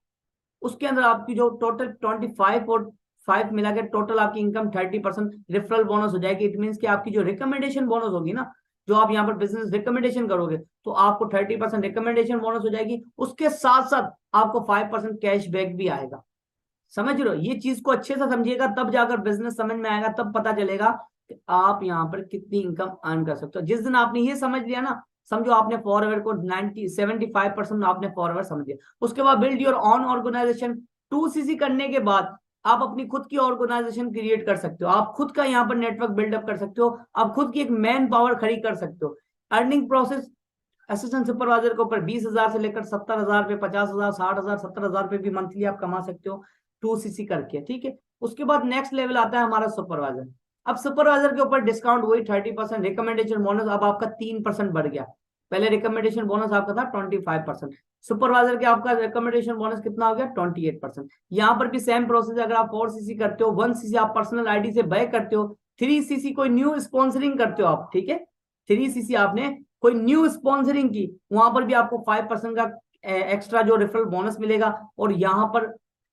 उसके अंदर आपकी जो टोटल 25 और 5 मिला के टोटल आपकी इनकम 30% रेफरल बोनस हो जाएगी। इट मीन कि आपकी जो रिकमेंडेशन बोनस होगी ना, जो आप यहाँ पर बिजनेस रिकमेंडेशन करोगे, तो आपको 30% रिकमेंडेशन बोनस हो जाएगी। उसके साथ साथ आपको 5% कैशबैक भी आएगा। समझ रहे हो, ये चीज को अच्छे से समझिएगा, तब जाकर बिजनेस समझ में आएगा, तब पता चलेगा कि आप यहाँ पर कितनी इनकम अर्न कर सकते हो। जिस दिन आपने ये समझ लिया ना, समझो आपने फॉरएवर को 75% आपने फॉरएवर समझ लिया। उसके बाद build your on organisation. 2cc करने के बाद आप अपनी खुद की ऑर्गेनाइजेशन क्रिएट कर सकते हो, आप खुद का यहाँ पर नेटवर्क बिल्डअप कर सकते हो, आप खुद की एक मैन पावर खड़ी कर सकते हो। अर्निंग प्रोसेस, असिस्टेंट सुपरवाइजर के ऊपर 20,000 से लेकर 70,000 रुपए, 50,000, 60,000, 70,000 रुपए भी मंथली आप कमा सकते हो 2cc करके। ठीक है, उसके बाद नेक्स्ट लेवल आता है हमारा सुपरवाइजर। अब सुपरवाइजर के ऊपर डिस्काउंट वही 30%, रिकमेंडेशन बोनस अब आपका 3% बढ़ गया। पहले रिकमेंडेशन बोनस आपका था 25%, सुपरवाइजर के आपका रिकमेंडेशन बोनस कितना हो गया, 28%। यहाँ पर भी सेम प्रोसेस, अगर आप 4cc करते हो, 1cc आप पर्सनल आईडी से बाय करते हो, 3cc कोई न्यू स्पॉन्सरिंग करते हो आप, ठीक है, 3cc आपने कोई न्यू स्पॉन्सरिंग की, वहां पर भी आपको 5% का एक्स्ट्रा जो रेफरल बोनस मिलेगा। और यहाँ पर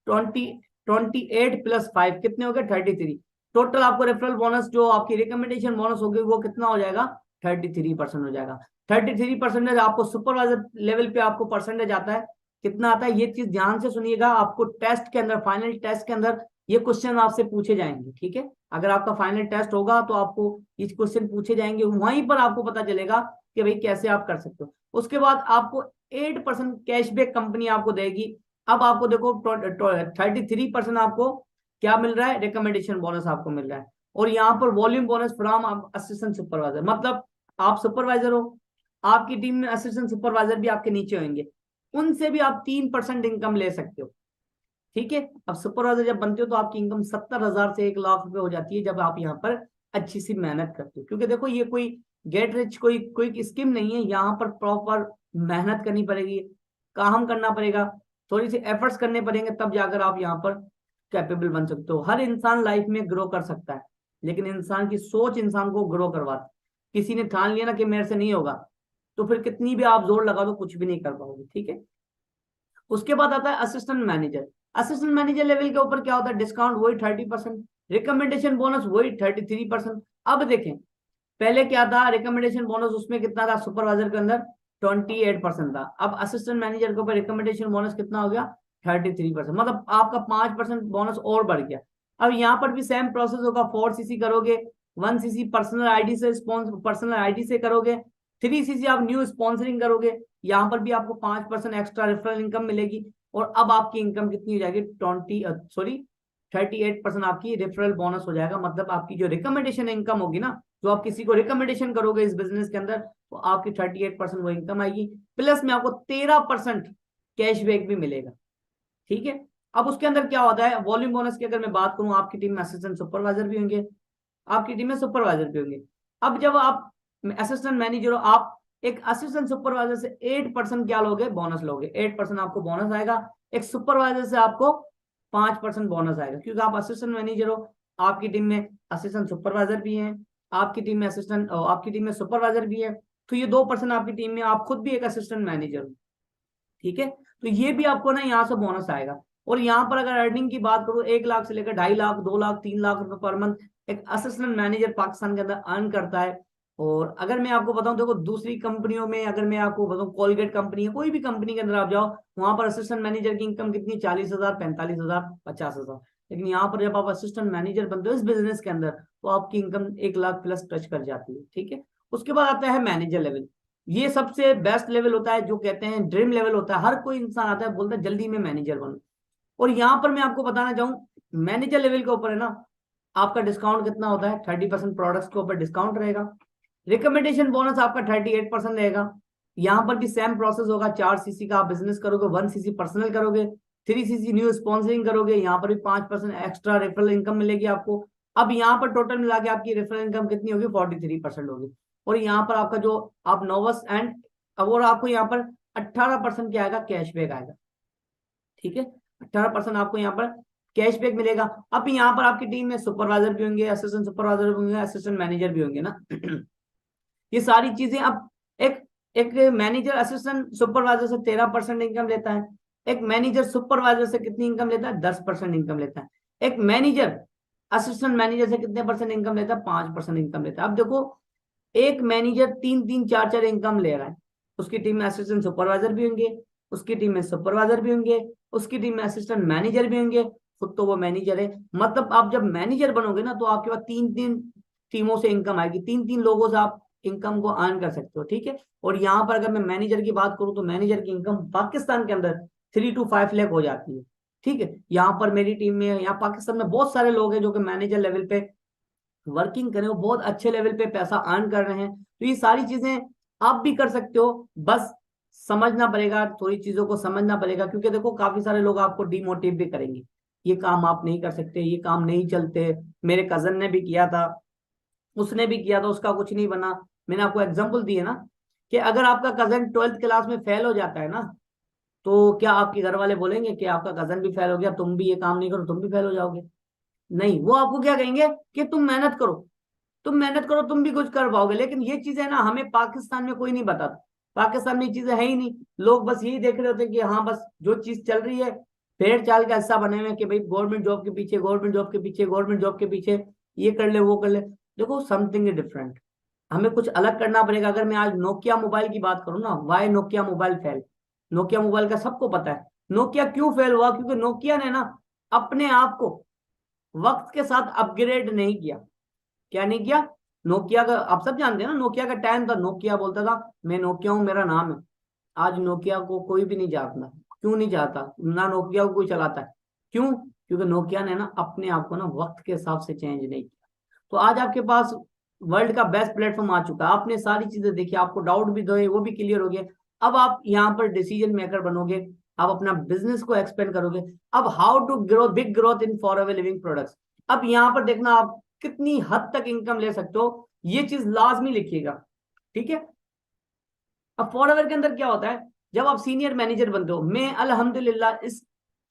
28+5 कितने हो गए, 33। टोटल आपको रेफरल बोनस जो आपकी रिकमेंडेशन बोनस होगी वो कितना हो जाएगा, 33% हो जाएगा। 33% आपको सुपरवाइजर लेवल पे आपको परसेंटेज आता है, कितना आता है, ये चीज ध्यान से सुनिएगा। आपको टेस्ट के अंदर, फाइनल टेस्ट के अंदर ये क्वेश्चन आपसे पूछे जाएंगे। ठीक है, अगर आपका फाइनल टेस्ट होगा तो आपको ये क्वेश्चन पूछे जाएंगे, वहीं पर आपको पता चलेगा कि भाई कैसे आप कर सकते हो। उसके बाद आपको 8% कैशबैक कंपनी आपको देगी। अब आपको देखो 33% आपको क्या मिल रहा है, रिकमेंडेशन बोनस आपको मिल रहा है। और यहाँ पर volume bonus from assistant supervisor, मतलब आप सुपरवाइजर हो, आपकी टीम में असिस्टेंट सुपरवाइजर भी आपके नीचे होंगे, उनसे भी आप 3% इनकम ले सकते हो। ठीक है, अब सुपरवाइजर जब बनते हो तो आपकी इनकम 70,000 से 1 लाख रुपए हो जाती है, जब आप यहाँ पर अच्छी सी मेहनत करते हो। क्योंकि देखो ये कोई गेट रिच कोई स्कीम नहीं है, यहाँ पर प्रॉपर मेहनत करनी पड़ेगी, काम करना पड़ेगा, थोड़ी सी एफर्ट्स करने पड़ेंगे, तब जाकर आप यहाँ पर कैपेबल बन सकते हो। हर इंसान लाइफ में ग्रो कर सकता है, लेकिन इंसान की सोच इंसान को ग्रो करवाती। किसी ने ठान लिया ना कि मेरे से नहीं होगा, तो फिर कितनी भी आप जोर लगा दो कुछ भी नहीं कर पाओगे। ठीक है, उसके बाद आता है assistant manager. Assistant manager level के ऊपर क्या होता है, डिस्काउंट वही 30%, रिकमेंडेशन बोनस वही 33%। अब देखें, पहले क्या था, रिकमेंडेशन बोनस उसमें कितना था, सुपरवाइजर के अंदर 28% था। अब असिस्टेंट मैनेजर के ऊपर रिकमेंडेशन बोनस कितना हो गया, 33%, मतलब आपका 5% बोनस और बढ़ गया। अब यहाँ पर भी सेम प्रोसेस होगा, 4cc करोगे, 1cc पर्सनल आईडी से करोगे, 3cc आप न्यू स्पॉन्सरिंग करोगे, यहाँ पर भी आपको 5% एक्स्ट्रा रेफरल इनकम मिलेगी। और अब आपकी इनकम कितनी हो जाएगी, 38% आपकी रेफरल बोनस हो जाएगा। मतलब आपकी जो रिकमेंडेशन इनकम होगी ना, जो आप किसी को रिकमेंडेशन करोगे इस बिजनेस के अंदर, तो आपकी 38% वो इनकम आएगी, प्लस में आपको 13% कैशबैक भी मिलेगा। ठीक है, अब उसके अंदर क्या होता है, वॉल्यूम बोनस की अगर मैं बात करूं, आपकी टीम में असिस्टेंट सुपरवाइजर भी होंगे, आपकी टीम में सुपरवाइजर भी होंगे। अब जब आप असिस्टेंट मैनेजर हो, आप एक असिस्टेंट सुपरवाइजर से 8% क्या लोगे, बोनस लोगे, 8% आपको बोनस आएगा। एक सुपरवाइजर से आपको 5% बोनस आएगा, क्योंकि आप असिस्टेंट मैनेजर हो, आपकी टीम में असिस्टेंट सुपरवाइजर भी हैं, आपकी टीम में असिस्टेंट, आपकी टीम में सुपरवाइजर भी है, तो ये 2% आपकी टीम में, आप खुद भी एक असिस्टेंट मैनेजर हो, ठीक है। तो ये भी आपको ना यहाँ से बोनस आएगा। और यहाँ पर अगर अर्निंग की बात करूँ, 1 लाख से लेकर 2.5 लाख, 2 लाख, 3 लाख रुपए पर मंथ एक असिस्टेंट मैनेजर पाकिस्तान के अंदर अर्न करता है। और अगर मैं आपको बताऊं, देखो दूसरी कंपनियों में, अगर मैं आपको बताऊं, कोलगेट कंपनी है, कोई भी कंपनी के अंदर आप जाओ, वहां पर असिस्टेंट मैनेजर की इनकम कितनी, 40,000, 45,000, 50,000। लेकिन यहाँ पर जब आप असिस्टेंट मैनेजर बनते हो इस बिजनेस के अंदर, तो आपकी इनकम 1 लाख प्लस टच कर जाती है, ठीक है। उसके बाद आता है मैनेजर लेवल। ये सबसे बेस्ट लेवल होता है, जो कहते हैं ड्रीम लेवल होता है। हर कोई इंसान आता है बोलता है जल्दी में मैनेजर बनूं। और यहाँ पर मैं आपको बताना चाहूँ, मैनेजर लेवल के ऊपर है ना, आपका डिस्काउंट कितना होता है, 30% प्रोडक्ट्स के ऊपर डिस्काउंट रहेगा। रिकमेंडेशन बोनस आपका 38% रहेगा। यहाँ पर भी सेम प्रोसेस होगा, 4 सीसी का आप बिजनेस करोगे, 1 सीसी पर्सनल करोगे, 3 सीसी न्यू स्पॉन्सरिंग करोगे, यहाँ पर भी 5% एक्स्ट्रा रेफरल इनकम मिलेगी आपको। अब यहाँ पर टोटल मिला के आपकी रेफरल इनकम कितनी होगी, 43% होगी। और यहाँ पर आपका जो आप नोवस एंड, और आपको यहाँ पर 18% क्या आएगा, कैशबैक आएगा, ठीक है। 18% आपको यहाँ पर कैशबैक मिलेगा। अब यहाँ पर आपकी टीम में सुपरवाइजर भी होंगे, असिस्टेंट सुपरवाइजर भी होंगे, असिस्टेंट मैनेजर भी होंगे ना। ये सारी चीजें, अब एक एक मैनेजर असिस्टेंट सुपरवाइजर से 13% इनकम लेता है। एक मैनेजर सुपरवाइजर से कितनी इनकम लेता है, 10% इनकम लेता है। एक मैनेजर असिस्टेंट मैनेजर से कितने परसेंट इनकम लेता है, 5% इनकम लेता है। अब देखो, एक मैनेजर 3-3, 4-4 इनकम ले रहा है, उसकी टीम में असिस्टेंट सुपरवाइजर भी होंगे, उसकी टीम में सुपरवाइजर भी होंगे, उसकी टीम में असिस्टेंट मैनेजर भी होंगे, खुद तो वो मैनेजर है। मतलब आप जब मैनेजर बनोगे ना, तो आपके पास 3-3 टीमों से इनकम आएगी, 3-3 लोगों से आप इनकम को अर्न कर सकते हो, ठीक है। और यहाँ पर अगर मैं मैनेजर की बात करूँ, तो मैनेजर की इनकम पाकिस्तान के अंदर 3 to 5 लाख हो जाती है, ठीक है। यहाँ पर मेरी टीम में, यहाँ पाकिस्तान में बहुत सारे लोग हैं जो कि मैनेजर लेवल पे वर्किंग करें, वो बहुत अच्छे लेवल पे पैसा अर्न कर रहे हैं। तो ये सारी चीजें आप भी कर सकते हो, बस समझना पड़ेगा, थोड़ी चीजों को समझना पड़ेगा। क्योंकि देखो, काफी सारे लोग आपको डिमोटिव भी करेंगे, ये काम आप नहीं कर सकते, ये काम नहीं चलते। मेरे कजन ने भी किया था, उसने भी किया था, उसका कुछ नहीं बना। मैंने आपको एग्जाम्पल दी है ना, कि अगर आपका कजन 12th क्लास में फेल हो जाता है ना, तो क्या आपके घर वाले बोलेंगे कि आपका कजन भी फेल हो गया, तुम भी ये काम नहीं करो, तुम भी फेल हो जाओगे? नहीं, वो आपको क्या कहेंगे कि तुम मेहनत करो, तुम मेहनत करो, तुम भी कुछ कर पाओगे। लेकिन ये चीजें ना, हमें पाकिस्तान में कोई नहीं बताता। पाकिस्तान में ये चीजें है ही नहीं। लोग बस यही देख रहे होते हैं कि हाँ, बस जो चीज चल रही है, भेड़ चाल का हिस्सा बने हुए हैं कि भाई गवर्नमेंट जॉब के पीछे, गवर्नमेंट जॉब के पीछे, गवर्नमेंट जॉब के पीछे, ये कर ले, वो कर ले। देखो, समथिंग डिफरेंट, हमें कुछ अलग करना पड़ेगा। अगर मैं आज नोकिया मोबाइल की बात करूँ ना, why Nokia mobile fail, Nokia mobile का सबको पता है। नोकिया क्यों फेल हुआ? क्योंकि नोकिया ने ना अपने आप को वक्त के साथ अपग्रेड नहीं किया। क्या नहीं किया? नोकिया का आप सब जानते हैं ना, नोकिया का टाइम था, नोकिया बोलता था मैं नोकिया हूं, मेरा नाम है। आज नोकिया को कोई भी नहीं जानता। क्यों नहीं चाहता? ना नोकिया को कोई चलाता है। क्यों? क्योंकि नोकिया ने ना अपने आप को ना वक्त के हिसाब से चेंज नहीं किया। तो आज आपके पास वर्ल्ड का बेस्ट प्लेटफॉर्म आ चुका है, आपने सारी चीजें देखी, आपको डाउट भी दो वो भी क्लियर हो गए। अब आप यहाँ पर डिसीजन मेकर बनोगे, आप अपना बिजनेस को एक्सपेंड करोगे। अब how to grow big growth in Forever Living Products. अब यहाँ पर देखना, आप कितनी हद तक इनकम ले सकते हो, ये चीज लाजमी लिखिएगा, ठीक है। अब फॉर एवर के अंदर क्या होता है, जब आप सीनियर मैनेजर बनते हो, मैं अल्हम्दुलिल्लाह इस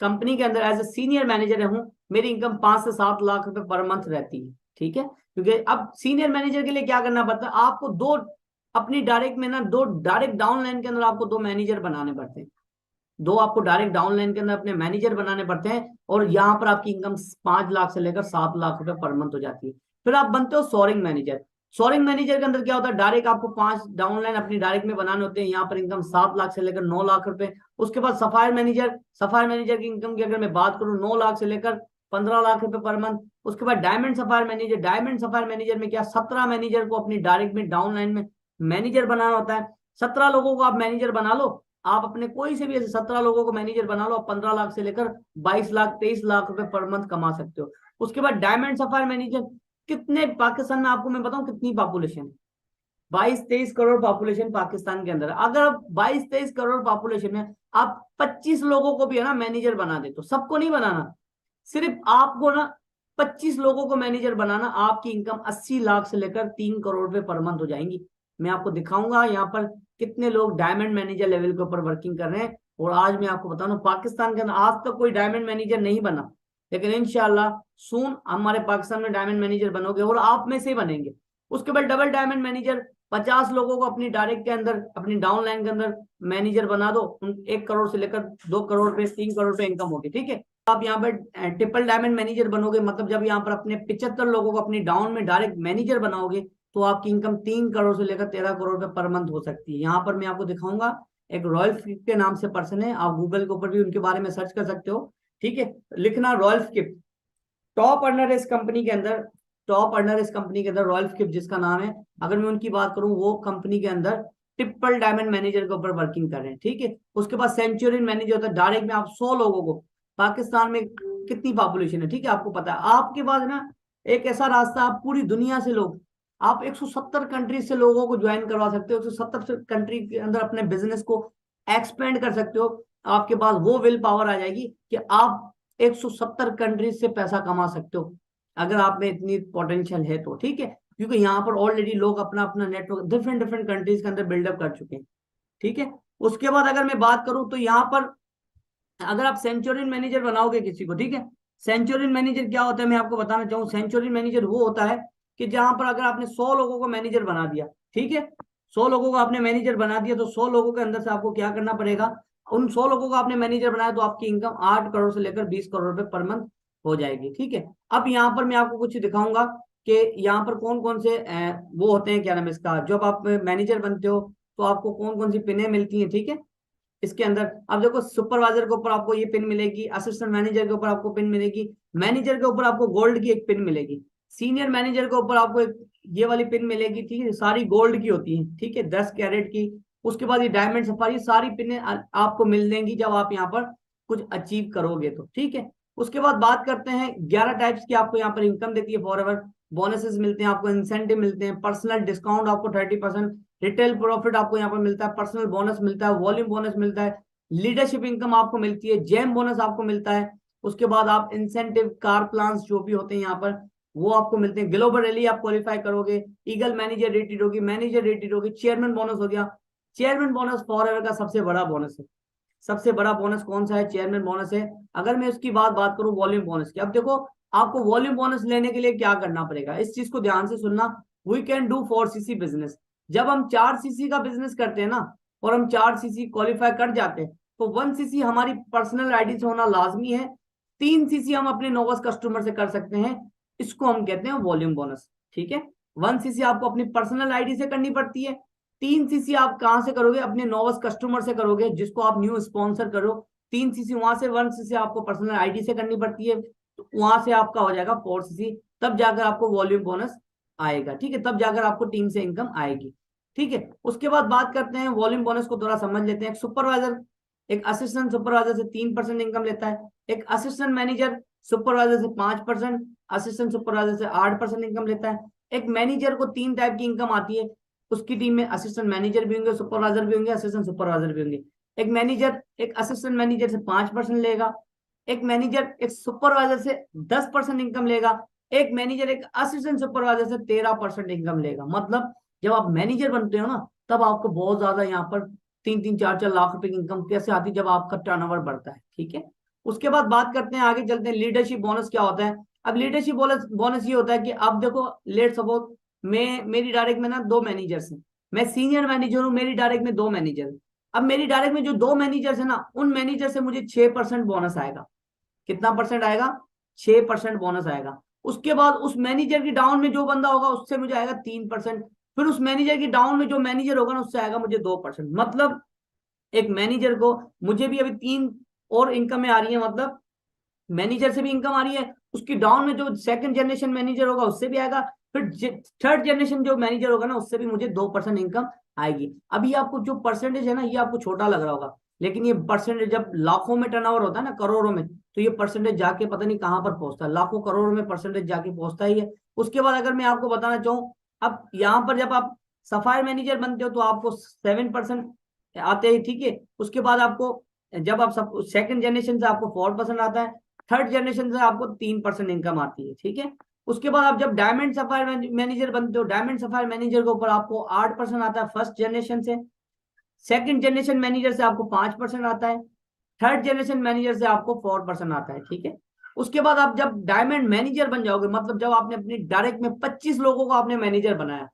कंपनी के अंदर एज ए सीनियर मैनेजर हूं, मेरी इनकम 5 से 7 लाख रुपए पर मंथ रहती है, ठीक है। क्योंकि अब सीनियर मैनेजर के लिए क्या करना पड़ता है, आपको दो अपनी डायरेक्ट में ना, दो डायरेक्ट डाउनलाइन के अंदर आपको 2 मैनेजर बनाने पड़ते हैं। दो आपको डायरेक्ट डाउनलाइन के अंदर अपने मैनेजर बनाने पड़ते हैं, और यहाँ पर आपकी इनकम 5 लाख से लेकर 7 लाख रुपए पर मंथ हो जाती है। फिर आप बनते हो सोरिंग मैनेजर। सोरिंग मैनेजर के अंदर क्या होता है, डायरेक्ट आपको 5 डाउनलाइन अपनी डायरेक्ट में बनाने होते हैं, यहाँ पर इनकम 7 लाख से लेकर 9 लाख रुपए। उसके बाद सफायर मैनेजर, सफायर मैनेजर की इनकम की अगर मैं बात करूँ, 9 लाख से लेकर 15 लाख रुपए पर मंथ। उसके बाद diamond sapphire manager, diamond sapphire manager में क्या, 17 मैनेजर को अपनी डायरेक्ट में डाउनलाइन में मैनेजर बनाना होता है। 17 लोगों को आप मैनेजर बना लो, आप अपने कोई से भी ऐसे 17 लोगों को मैनेजर बना लो, 15 लाख से लेकर 22 लाख 23 लाख रुपए पर मंथ कमा सकते हो। उसके बाद डायमंड सफायर मैनेजर, कितने पाकिस्तान में आपको मैं बताऊं कितनी पॉपुलेशन है, 22-23 करोड़ पॉपुलेशन पाकिस्तान के अंदर। अगर आप 22-23 करोड़ पॉपुलेशन में आप 25 लोगों को भी है ना मैनेजर बना दे, तो सबको नहीं बनाना, सिर्फ आपको ना 25 लोगों को मैनेजर बनाना, आपकी इनकम 80 लाख से लेकर 3 करोड़ रुपए पर मंथ हो जाएंगी। मैं आपको दिखाऊंगा यहाँ पर कितने लोग डायमंड मैनेजर लेवल के ऊपर वर्किंग कर रहे हैं। और आज मैं आपको बताऊं पाकिस्तान के अंदर आज तक कोई डायमंड मैनेजर नहीं बना, लेकिन इंशाल्लाह सून हमारे पाकिस्तान में डायमंड मैनेजर बनोगे और आप में से बनेंगे। उसके बाद डबल डायमंड मैनेजर 50 लोगों को अपनी डायरेक्ट के अंदर अपनी डाउन लाइन के अंदर मैनेजर बना दो, 1 करोड़ से लेकर 2 करोड़ रुपए 3 करोड़ रुपए इनकम होगी। ठीक है, आप यहाँ पर ट्रिपल डायमंड मैनेजर बनोगे, मतलब जब यहाँ पर अपने 75 लोगों को अपनी डाउन में डायरेक्ट मैनेजर बनाओगे तो आपकी इनकम 3 करोड़ से लेकर 13 करोड़ रुपए पर मंथ हो सकती है। यहाँ पर मैं आपको दिखाऊंगा, एक रॉयल फ्लिप के नाम से पर्सन है, आप गूगल के ऊपर भी उनके बारे में सर्च कर सकते हो। ठीक है, लिखना रॉयल फ्लिप, टॉप अर्नर इस कंपनी के अंदर, टॉप अर्नर इस कंपनी के अंदर रॉयल फ्लिप जिसका नाम है, अगर मैं उनकी बात करूं वो कंपनी के अंदर ट्रिपल डायमंड मैनेजर के ऊपर वर्किंग कर रहे हैं। ठीक है, उसके बाद सेंचुरियन मैनेजर होता है, डायरेक्ट में आप 100 लोगों को, पाकिस्तान में कितनी पॉपुलेशन है ठीक है आपको पता है, आपके पास ना एक ऐसा रास्ता, आप पूरी दुनिया से लोग, आप 170 कंट्रीज से लोगों को ज्वाइन करवा सकते हो, 170 कंट्री के अंदर अपने बिजनेस को एक्सपेंड कर सकते हो। आपके पास वो विल पावर आ जाएगी कि आप 170 कंट्रीज से पैसा कमा सकते हो अगर आप में इतनी पोटेंशियल है तो। ठीक है, क्योंकि यहाँ पर ऑलरेडी लोग अपना अपना नेटवर्क डिफरेंट डिफरेंट कंट्रीज के अंदर बिल्डअप कर चुके हैं। ठीक है, उसके बाद अगर मैं बात करूं तो यहाँ पर अगर आप सेंचुरियन मैनेजर बनाओगे किसी को, ठीक है, सेंचुरियन मैनेजर क्या होता है मैं आपको बताना चाहूँ। सेंचुरियन मैनेजर वो होता है कि जहां पर अगर आपने 100 लोगों को मैनेजर बना दिया, ठीक है, 100 लोगों को आपने मैनेजर बना दिया, तो 100 लोगों के अंदर से आपको क्या करना पड़ेगा, उन 100 लोगों को आपने मैनेजर बनाया तो आपकी इनकम 8 करोड़ से लेकर 20 करोड़ रुपए पर मंथ हो जाएगी। ठीक है, अब यहाँ पर मैं आपको कुछ दिखाऊंगा कि यहाँ पर कौन कौन से वो होते हैं, क्या नाम है इसका, जब आप मैनेजर बनते हो तो आपको कौन कौन सी पिने मिलती हैं। ठीक है, इसके अंदर अब देखो सुपरवाइजर के ऊपर आपको ये पिन मिलेगी, असिस्टेंट मैनेजर के ऊपर आपको पिन मिलेगी, मैनेजर के ऊपर आपको गोल्ड की एक पिन मिलेगी, सीनियर मैनेजर के ऊपर आपको एक ये वाली पिन मिलेगी। ठीक है, सारी गोल्ड की होती है, ठीक है, 10 कैरेट की। उसके बाद ये डायमंड सफारी, सारी पिने आपको मिल देंगी जब आप यहाँ पर कुछ अचीव करोगे तो। ठीक है, उसके बाद बात करते हैं 11 टाइप्स की आपको यहाँ पर इनकम देती है फॉर एवर, बोनसेस मिलते हैं आपको, इंसेंटिव मिलते हैं, पर्सनल डिस्काउंट आपको 30%, रिटेल प्रॉफिट आपको यहाँ पर मिलता है, पर्सनल बोनस मिलता है, वॉल्यूम बोनस मिलता है, लीडरशिप इनकम आपको मिलती है, जेम बोनस आपको मिलता है। उसके बाद आप इंसेंटिव कार प्लान्स जो भी होते हैं यहाँ पर वो आपको मिलते हैं, ग्लोबल रैली आप क्वालिफाई करोगे, ईगल मैनेजर रेटेड होगी, मैनेजर रेटेड होगी, चेयरमैन बोनस हो गया। चेयरमैन बोनस फॉर एवर का सबसे बड़ा बोनस है। सबसे बड़ा बोनस कौन सा है, चेयरमैन बोनस है। अगर मैं उसकी बात करूं वॉल्यूम बोनस की, अब देखो आपको वॉल्यूम बोनस लेने के लिए क्या करना पड़ेगा, इस चीज को ध्यान से सुनना। We can do 4cc business, जब हम 4cc का बिजनेस करते हैं ना और हम 4cc क्वालिफाई कर जाते हैं तो 1cc हमारी पर्सनल आईडी से होना लाजमी है, 3cc हम अपने नोवस कस्टमर से कर सकते हैं, इसको हम कहते हैं वॉल्यूम बोनस। ठीक है, 1cc आपको अपनी पर्सनल आईडी से करनी पड़ती है, 3cc आप कहां से करोगे, अपने नोवस कस्टमर से करोगे जिसको आप न्यू स्पॉन्सर करो, 3cc वहां से, 1cc आपको पर्सनल आईडी से करनी पड़ती है, तो वहां से आपका हो जाएगा 4cc, तब जाकर आपको वॉल्यूम बोनस आएगा। ठीक है, तब जाकर आपको टीम से इनकम आएगी। ठीक है, उसके बाद बात करते हैं वॉल्यूम बोनस को थोड़ा समझ लेते हैं। एक सुपरवाइजर, एक असिस्टेंट सुपरवाइजर से 3% इनकम लेता है, एक असिस्टेंट मैनेजर सुपरवाइजर से 5%, असिस्टेंट सुपरवाइजर से 8% इनकम लेता है। एक मैनेजर को 3 टाइप की इनकम आती है, उसकी टीम में असिस्टेंट मैनेजर भी होंगे, सुपरवाइजर भी होंगे, असिस्टेंट सुपरवाइजर भी होंगे। एक मैनेजर एक असिस्टेंट मैनेजर से 5% लेगा, एक मैनेजर एक सुपरवाइजर से 10% इनकम लेगा, एक मैनेजर एक असिस्टेंट सुपरवाइजर से 13% इनकम लेगा। मतलब जब आप मैनेजर बनते हो ना तब आपको बहुत ज्यादा यहाँ पर 3-3, 4-4 लाख रुपए की इनकम कैसे आती है, जब आपका टर्नओवर बढ़ता है। ठीक है, उसके बाद बात करते हैं, आगे चलते हैं, लीडरशिप बोनस क्या होता है। अब लीडरशिप बोनस बोनस ये होता है कि अब देखो लेट सपोज मैं, मेरी डायरेक्ट में ना 2 मैनेजर्स हैं, मैं सीनियर मैनेजर हूँ, मेरी डायरेक्ट में 2 मैनेजर है। अब मेरी डायरेक्ट में जो 2 मैनेजर्स है ना उन मैनेजर से मुझे 6% बोनस आएगा। कितना परसेंट आएगा, 6% बोनस आएगा। उसके बाद उस मैनेजर की डाउन में जो बंदा होगा उससे मुझे आएगा 3%, फिर उस मैनेजर की डाउन में जो मैनेजर होगा ना उससे आएगा मुझे 2%। मतलब एक मैनेजर को, मुझे भी अभी 3 और इनकम में आ रही है, मतलब मैनेजर से भी इनकम आ रही है, उसकी डाउन में जो सेकंड जनरेशन मैनेजर होगा उससे भी आएगा, फिर थर्ड जनरेशन जो मैनेजर होगा ना उससे भी मुझे 2% इनकम आएगी। अभी आपको जो परसेंटेज है ना ये आपको छोटा लग रहा होगा, लेकिन ये परसेंटेज जब लाखों में टर्नओवर होता है ना, करोड़ों में, तो ये परसेंटेज जाके पता नहीं कहां पर पहुंचता है, लाखों करोड़ों में परसेंटेज जाके पहुंचता ही है। उसके बाद अगर मैं आपको बताना चाहूँ, अब यहाँ पर जब आप सफायर मैनेजर बनते हो तो आपको 7% आते हैं, ठीक है। उसके बाद आपको जब आप सब सेकंड जनरेशन से आपको 4% आता है, थर्ड जनरेशन से आपको 3% इनकम आती है, ठीक है। उसके बाद आप जब डायमंड सफायर मैनेजर बनते हो, डायमंड सफायर मैनेजर के ऊपर आपको 8% आता है फर्स्ट जनरेशन से, सेकंड जनरेशन मैनेजर से आपको 5% आता है, थर्ड जनरेशन मैनेजर से आपको 4% आता है, ठीक है। उसके बाद आप जब डायमंड मैनेजर बन जाओगे, मतलब जब आपने अपनी डायरेक्ट में 25 लोगों को आपने मैनेजर बनाया,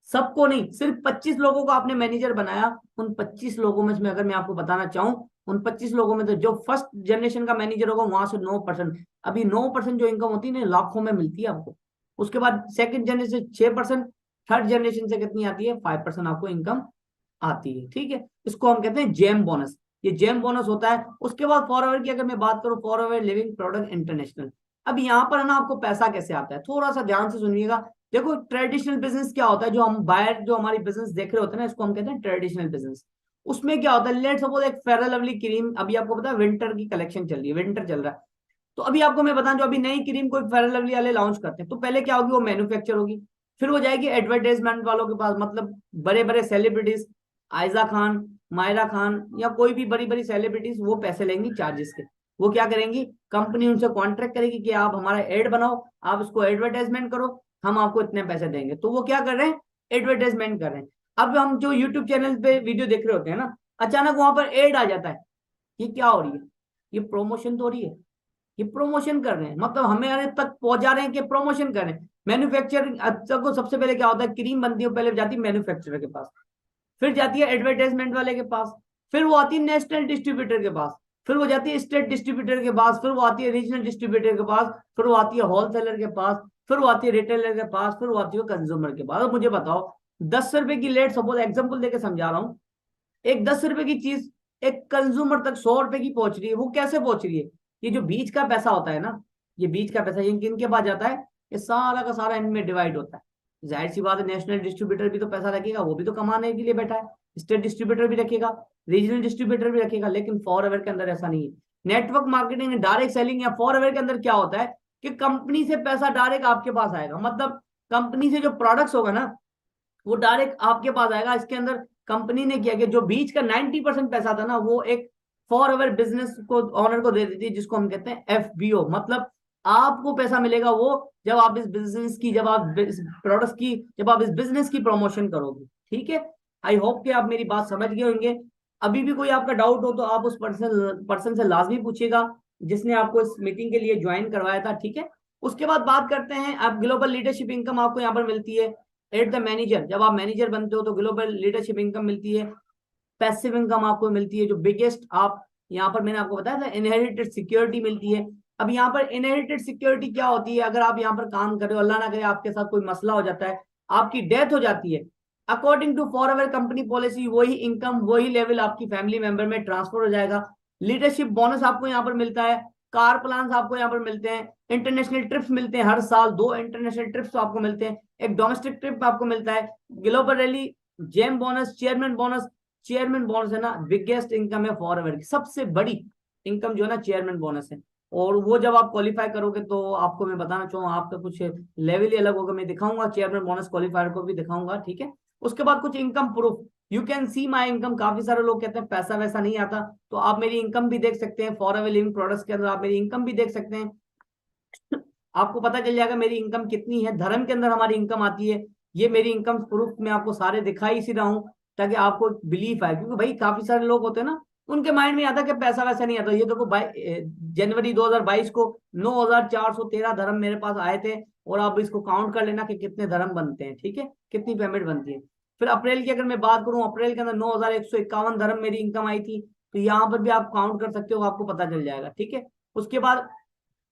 सबको नहीं, सिर्फ 25 लोगों को आपने मैनेजर बनाया, उन 25 लोगों में से अगर मैं आपको बताना चाहूं, उन 25 लोगों में तो जो फर्स्ट जनरेशन का मैनेजर होगा वहां से 9%, अभी 9% जो इनकम होती है ना लाखों में मिलती है आपको। उसके बाद सेकंड जनरेशन 6%, थर्ड जनरेशन से कितनी आती है, 5% आपको इनकम आती है, ठीक है। इसको हम कहते हैं जेम बोनस, ये जेम बोनस होता है। उसके बाद फॉरएवर की अगर मैं बात करूं, फॉरएवर लिविंग प्रोडक्ट इंटरनेशनल, अब यहाँ पर है ना आपको पैसा कैसे आता है, थोड़ा सा ध्यान से सुनिएगा। देखो ट्रेडिशनल बिजनेस क्या होता है, जो हम बाहर जो हमारी बिजनेस देख रहे होते हैं ना, इसको हम कहते हैं ट्रेडिशनल बिजनेस। उसमें क्या होता है, लेट सपोज एक फेयर लवली क्रीम, अभी आपको पता है विंटर की कलेक्शन चल रही है, विंटर चल रहा है, तो अभी आपको मैं बताऊं, जो अभी नई क्रीम कोई फेयर लवली वाले लॉन्च करते हैं, तो पहले क्या होगी, वो मैन्युफैक्चर होगी, फिर वो जाएगी एडवर्टाइजमेंट वालों के पास, मतलब बड़े बड़े सेलिब्रिटीज, आयजा खान, मायरा खान, या कोई भी बड़ी बड़ी सेलिब्रिटीज, वो पैसे लेंगी चार्जेस के। वो क्या करेंगी, कंपनी उनसे कॉन्ट्रैक्ट करेगी कि आप हमारा एड बनाओ, आप इसको एडवर्टाइजमेंट करो, हम आपको इतने पैसे देंगे। तो वो क्या कर रहे हैं, एडवर्टाइजमेंट कर रहे हैं। अब हम जो यूट्यूब चैनल पे वीडियो देख रहे होते हैं ना, अचानक वहां पर एड आ जाता है, ये क्या हो रही है, ये प्रमोशन तो हो रही है, ये प्रमोशन कर रहे हैं, मतलब हमें तक पहुंचा रहे हैं कि प्रमोशन कर रहे हैं। मैन्युफैक्चरिंग को सबसे पहले क्या होता है, क्रीम बनती है, पहले जाती है मैन्युफैक्चरर के पास, फिर जाती है एडवर्टाइजमेंट वाले के पास, फिर वो आती है नेशनल डिस्ट्रीब्यूटर के पास, फिर वो जाती है स्टेट डिस्ट्रीब्यूटर के पास, फिर वो आती है रीजनल डिस्ट्रीब्यूटर के पास, फिर वो आती है होलसेलर के पास, फिर वो आती है रिटेलर के पास, फिर वो आती है कंज्यूमर के पास। अब मुझे बताओ, 10 रुपए की, लेट सपोज एग्जाम्पल देकर समझा रहा हूँ, एक 10 रुपए की चीज एक कंज्यूमर तक 100 रुपए की पहुंच रही है, वो कैसे पहुंच रही है, ये जो बीच का पैसा होता है ना, ये बीच का पैसा ये किन के पास जाता है, ये सारा का सारा इनमें डिवाइड होता है। जाहिर सी बात है, नेशनल डिस्ट्रीब्यूटर भी तो पैसा रखेगा, वो भी तो कमाने के लिए बैठा है, स्टेट डिस्ट्रीब्यूटर भी रखेगा, रीजनल डिस्ट्रीब्यूटर भी रखेगा, लेकिन फॉरएवर के अंदर ऐसा नहीं है। नेटवर्क मार्केटिंग, डायरेक्ट सेलिंग या फॉरएवर के अंदर क्या होता है कि कंपनी से पैसा डायरेक्ट आपके पास आएगा, मतलब कंपनी से जो प्रोडक्ट्स होगा ना, वो डायरेक्ट आपके पास आएगा। इसके अंदर कंपनी ने किया कि जो बीच का 90% पैसा था ना, वो एक फॉर अवर बिजनेस को ऑनर को दे देती है, जिसको हम कहते हैं एफबीओ, मतलब आपको पैसा मिलेगा वो जब आप इस बिजनेस की, जब आप इस प्रोडक्ट्स की, जब आप इस बिजनेस की प्रमोशन करोगे, ठीक है। आई होप कि आप मेरी बात समझ गए होंगे। अभी भी कोई आपका डाउट हो तो आप उस पर्सन से लाजमी पूछिएगा जिसने आपको इस मीटिंग के लिए ज्वाइन करवाया था, ठीक है। उसके बाद बात करते हैं, अब ग्लोबल लीडरशिप इनकम आपको यहाँ पर मिलती है एट द मैनेजर, जब आप मैनेजर बनते हो तो ग्लोबल लीडरशिप इनकम मिलती है। पैसिव इनकम आपको मिलती है, जो बिगेस्ट आप यहाँ पर मैंने आपको बताया था, इनहेरिटेड सिक्योरिटी मिलती है। अब यहाँ पर इनहेरिटेड सिक्योरिटी क्या होती है, अगर आप यहाँ पर काम कर रहे हो, अल्लाह ना करे आपके साथ कोई मसला हो जाता है, आपकी डेथ हो जाती है, according to Forever company policy वही इनकम वही लेवल आपकी फैमिली मेंबर में ट्रांसफर हो जाएगा। लीडरशिप बोनस आपको यहाँ पर मिलता है, कार प्लान आपको यहाँ पर मिलते हैं, इंटरनेशनल ट्रिप्स मिलते हैं, हर साल 2 इंटरनेशनल ट्रिप्स आपको मिलते हैं, एक डोमेस्टिक ट्रिप आपको मिलता है, global rally, gem bonus, chairman bonus. Chairman bonus है ना बिगेस्ट इनकम है फॉरएवर की, सबसे बड़ी इनकम जो है ना चेयरमैन बोनस है। और वो जब आप क्वालिफाई करोगे तो आपको मैं बताना चाहूँ, आपका कुछ लेवल ही अलग होगा, मैं दिखाऊंगा चेयरमैन बोनस क्वालिफायर को भी दिखाऊंगा, ठीक है। उसके बाद कुछ income proof, you can see my income, काफी सारे लोग कहते हैं पैसा वैसा नहीं आता, तो आप मेरी इनकम भी देख सकते हैं, फॉरएवर लिविंग प्रोडक्ट्स के अंदर आप मेरी इनकम भी देख सकते हैं। आपको पता चल जाएगा मेरी इनकम कितनी है, धर्म के अंदर हमारी इनकम आती है, ये मेरी इनकम प्रूफ में आपको सारे दिखाई सी रहा हूँ, ताकि आपको बिलीफ आए, क्योंकि भाई काफी सारे लोग होते हैं ना, उनके माइंड में आता कि पैसा वैसा नहीं आता। ये देखो जनवरी 2022 को 9413 धर्म मेरे पास आए थे, और आप इसको काउंट कर लेना कि कितने धर्म बनते हैं, ठीक है, कितनी पेमेंट बनती है। फिर अप्रैल की अगर मैं बात करूं, अप्रैल के अंदर 9151 धर्म मेरी इनकम आई थी, तो यहाँ पर भी आप काउंट कर सकते हो, आपको पता चल जाएगा, ठीक है। उसके बाद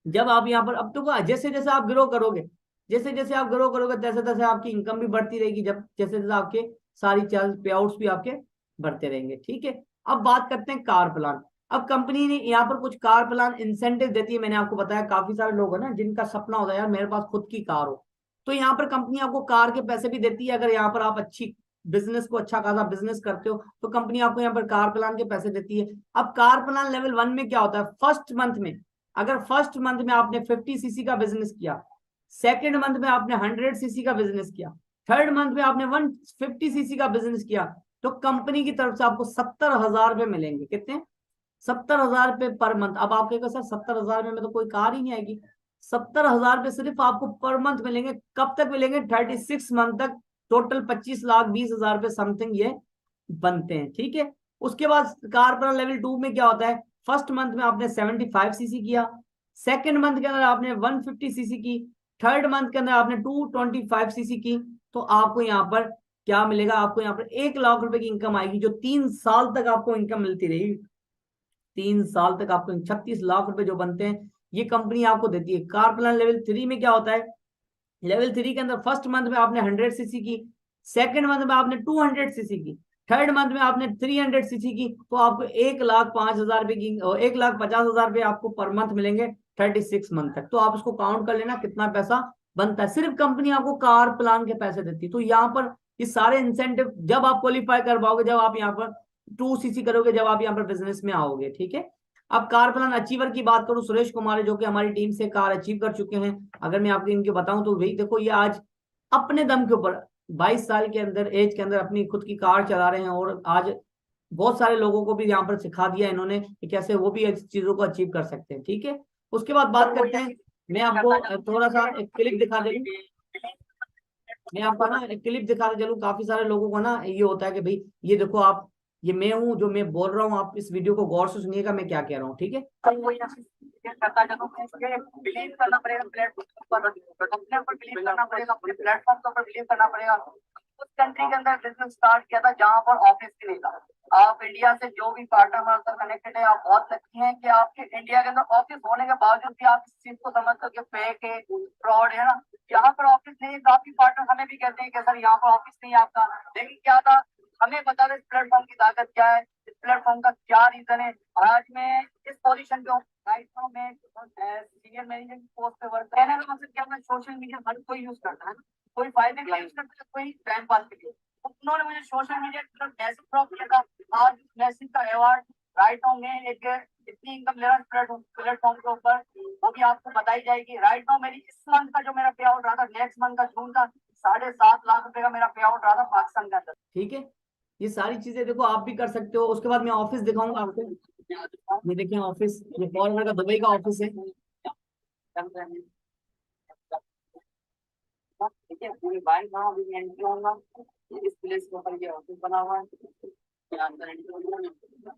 जब आप यहाँ पर, अब तो जैसे जैसे आप ग्रो करोगे, जैसे जैसे आप ग्रो करोगे तैसे तैसे आपकी इनकम भी बढ़ती रहेगी, जब जैसे जैसे आपके सारी चार्ज पे आउट्स भी आपके बढ़ते रहेंगे, ठीक है। अब बात करते हैं कार प्लान। अब कंपनी ने यहाँ पर कुछ कार प्लान इंसेंटिव देती है, मैंने आपको बताया काफी सारे लोग हैं ना जिनका सपना होता है यार मेरे पास खुद की कार हो, तो यहाँ पर कंपनी आपको कार के पैसे भी देती है। अगर यहाँ पर आप अच्छी बिजनेस को अच्छा खासा बिजनेस करते हो तो कंपनी आपको यहाँ पर कार प्लान के पैसे देती है। अब कार प्लान लेवल 1 में क्या होता है, फर्स्ट मंथ में, अगर फर्स्ट मंथ में आपने 50 सीसी का बिजनेस किया, सेकेंड मंथ में आपने 100 सीसी का बिजनेस किया, थर्ड मंथ में आपने 150 सीसी का बिजनेस किया, तो कंपनी की तरफ से आपको 70,000 रुपये मिलेंगे। कितने? 70,000 रुपये पर मंथ। अब आप कहेंगे सर 70,000 में तो कोई कार ही नहीं आएगी। 70,000 रुपये सिर्फ आपको पर मंथ मिलेंगे। कब तक मिलेंगे? 36 मंथ तक। टोटल 25,20,000 रुपये समथिंग ये बनते हैं, ठीक है। उसके बाद कारपेंटर लेवल 2 में क्या होता है? फर्स्ट मंथ में आपने 75 सीसी किया, सेकेंड मंथ के अंदर आपने 150 सीसी की, थर्ड मंथ के अंदर आपने 225 सीसी की, तो आपको यहाँ पर क्या मिलेगा? आपको यहाँ पर 1 लाख रुपए की इनकम आएगी, जो 3 साल तक आपको इनकम मिलती रहेगी। 3 साल तक आपको 36 लाख रुपए जो बनते हैं, ये कंपनी आपको देती है। कार प्लान लेवल 3 में क्या होता है? लेवल 3 के अंदर फर्स्ट मंथ में आपने 100 सीसी की, सेकंड मंथ में आपने 200 सीसी की, थर्ड मंथ में आपने 300 सीसी की, तो आपको 1,05,000 रुपए की, 1,50,000 रुपए आपको पर मंथ मिलेंगे 36 मंथ तक। तो आप इसको काउंट कर लेना कितना पैसा बनता है। सिर्फ कंपनी आपको कार प्लान के पैसे देती है। तो यहाँ पर ये सारे इंसेंटिव जब आप क्वालिफाई कर पाओगे, जब आप यहाँ पर 2 सीसी करोगे, जब आप यहाँ पर बिजनेस में आओगे, ठीक है। अब कार प्लान अचीवर की बात करूं, सुरेश कुमार है जो कि हमारी टीम से कार अचीव कर चुके हैं। अगर मैं आपको इनके बताऊं तो भाई देखो, ये आज अपने दम के ऊपर 22 साल के अंदर एज के अंदर अपनी खुद की कार चला रहे हैं, और आज बहुत सारे लोगों को भी यहाँ पर सिखा दिया इन्होंने कि कैसे वो भी इस चीजों को अचीव कर सकते हैं, ठीक है। उसके बाद बात करते हैं, मैं आपको थोड़ा सा एक क्लिप दिखा दे। मैं आपको ना एक क्लिप दिखाते चलूं। काफी सारे लोगों को ना ये होता है कि भाई ये देखो आप, ये मैं हूं जो मैं बोल रहा हूँ, आप इस वीडियो को गौर से सुनिएगा मैं क्या कह रहा हूँ, ठीक है। करता चलो, बिलीव करना पड़ेगा प्लेटफॉर्म पर, अपने ऊपर बिलीव करना पड़ेगा, अपने प्लेटफॉर्म के ऊपर बिलीव करना पड़ेगा। उस कंट्री के अंदर बिजनेस स्टार्ट किया था जहां पर ऑफिस भी नहीं था। आप इंडिया से जो भी पार्टनर हमारे साथ कनेक्टेड है, आप बहुत लकी हैं कि आपके इंडिया के अंदर ऑफिस होने के बावजूद भी आप इस चीज को समझते हो कि फेक है, फ्रॉड है ना। यहाँ पर ऑफिस नहीं है, काफी पार्टनर हमें भी कहते हैं कि सर यहाँ पर ऑफिस नहीं है आपका, लेकिन क्या था, हमें बता दें इस प्लेटफॉर्म की ताकत क्या है, इस प्लेटफॉर्म का क्या रीजन है। आज मैं इस पोजीशन पे हूँ, राइट नाउ मैं सीनियर मैनेजर की पोस्ट पे वर्क कहने का मतलब क्या, मैं सोशल मीडिया हर कोई यूज करता है ना, कोई फायदे के लिए यूज करता है, कोई टाइम पास के लिए। तो उन्होंने मुझे सोशल मीडिया का मैसेज ड्रॉप किया था, आज मैसेज का अवार्ड राइट नाउ मैं एक इतनी इनकम ले रहा हूँ प्लेटफॉर्म के ऊपर, वो भी आपको बताई जाएगी। राइट नाउ मेरी इस मंथ का जो मेरा पे आउट रहा था, नेक्स्ट मंथ का जून का 7.5 लाख रुपए का मेरा पे आउट रहा था पाकिस्तान के अंदर, ठीक है। ये सारी चीजें देखो आप भी कर सकते हो। उसके बाद मैं ऑफिस दिखाऊंगा आपको। ये देखिए ऑफिस, ये फॉरवर्ड का दुबई का ऑफिस है, ठीक है। पूरी बाइक वहाँ अभी मैं एंट्री होऊंगा, इस प्लेस के ऊपर ये ऑफिस बना हुआ है, यहाँ अंदर एंट्री होऊंगा।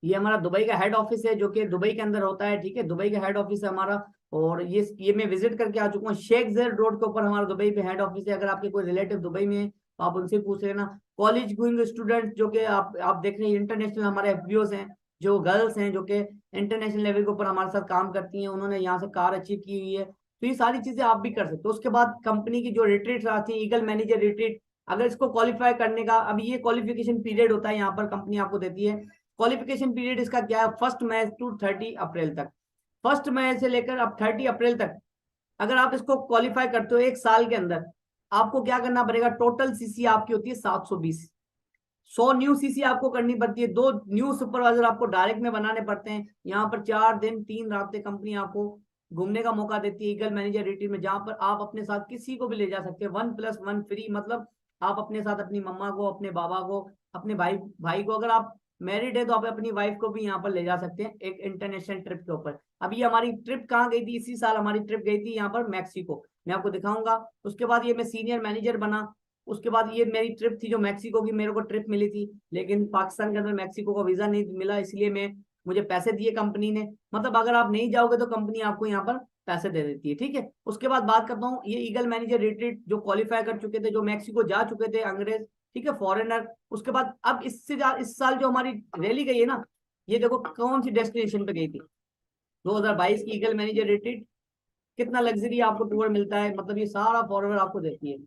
ये हमारा दुबई का हेड ऑफिस है, जो कि दुबई के अंदर होता है, ठीक है। दुबई का हेड ऑफिस है हमारा। और ये मैं विजिट करके आ चुका हूँ। शेख ज़ायद रोड के ऊपर हमारा दुबई पे हेड ऑफिस है। अगर आपके कोई रिलेटिव दुबई में है तो आप उनसे पूछ लेना। कॉलेज गोइंग स्टूडेंट जो कि आप देख रहे हैं, इंटरनेशनल हमारे एफबीओस हैं, जो गर्ल्स हैं जो कि इंटरनेशनल लेवल के ऊपर हमारे साथ काम करती हैं, उन्होंने यहाँ से कार अचीव की हुई है। तो ये सारी चीजें आप भी कर सकते हो। उसके बाद कंपनी की जो रिट्रीट आती है, ईगल मैनेजर रिट्रीट, अगर इसको क्वालिफाई करने का, अभी ये क्वालिफिकेशन पीरियड होता है यहाँ पर कंपनी आपको देती है। क्वालिफिकेशन पीरियड इसका क्या है? 1 मई टू 30 अप्रैल तक। 1 मई से लेकर अब 30 अप्रैल तक अगर आप इसको क्वालिफाई करते हो एक साल के अंदर, आपको क्या करना पड़ेगा? टोटल सीसी आपकी होती है 720। 100 न्यू सीसी आपको करनी पड़ती है। 2 न्यू सुपरवाइजर आपको डायरेक्ट में बनाने पड़ते हैं। यहाँ पर 4 दिन 3 रातें कंपनी आपको घूमने का मौका देती है ईगल मैनेजर रिट्रीट में, जहां पर आप अपने साथ किसी को भी ले जा सकते हैं। 1+1 फ्री, मतलब आप अपने साथ अपनी मम्मा को, अपने बाबा को, अपने भाई भाई को, अगर आप मैरिड है तो आप अपनी वाइफ को भी यहाँ पर ले जा सकते हैं एक इंटरनेशनल ट्रिप के ऊपर। अभी हमारी ट्रिप कहाँ गई थी? इसी साल हमारी ट्रिप गई थी यहाँ पर मैक्सिको, मैं आपको दिखाऊंगा। उसके बाद ये मैं सीनियर मैनेजर बना। उसके बाद ये मेरी ट्रिप थी जो मैक्सिको की, मेरे को ट्रिप मिली थी, लेकिन पाकिस्तान के अंदर मैक्सिको का वीजा नहीं मिला, इसलिए मैं मुझे पैसे दिए कंपनी ने। मतलब अगर आप नहीं जाओगे तो कंपनी आपको यहाँ पर पैसे दे देती है, ठीक है। उसके बाद बात करता हूँ, ये ईगल मैनेजर रिट्रीट जो क्वालिफाई कर चुके थे, जो मैक्सिको जा चुके थे अंग्रेज, ठीक है, फॉरेनर। उसके बाद अब इस साल जो हमारी रैली गई है ना, ये देखो कौन सी डेस्टिनेशन पे गई थी। 2022 की ईगल मैनेजर रिट्रीट, कितना लग्जरी आपको टूर मिलता है, मतलब ये सारा फॉरवर्ड आपको देती है।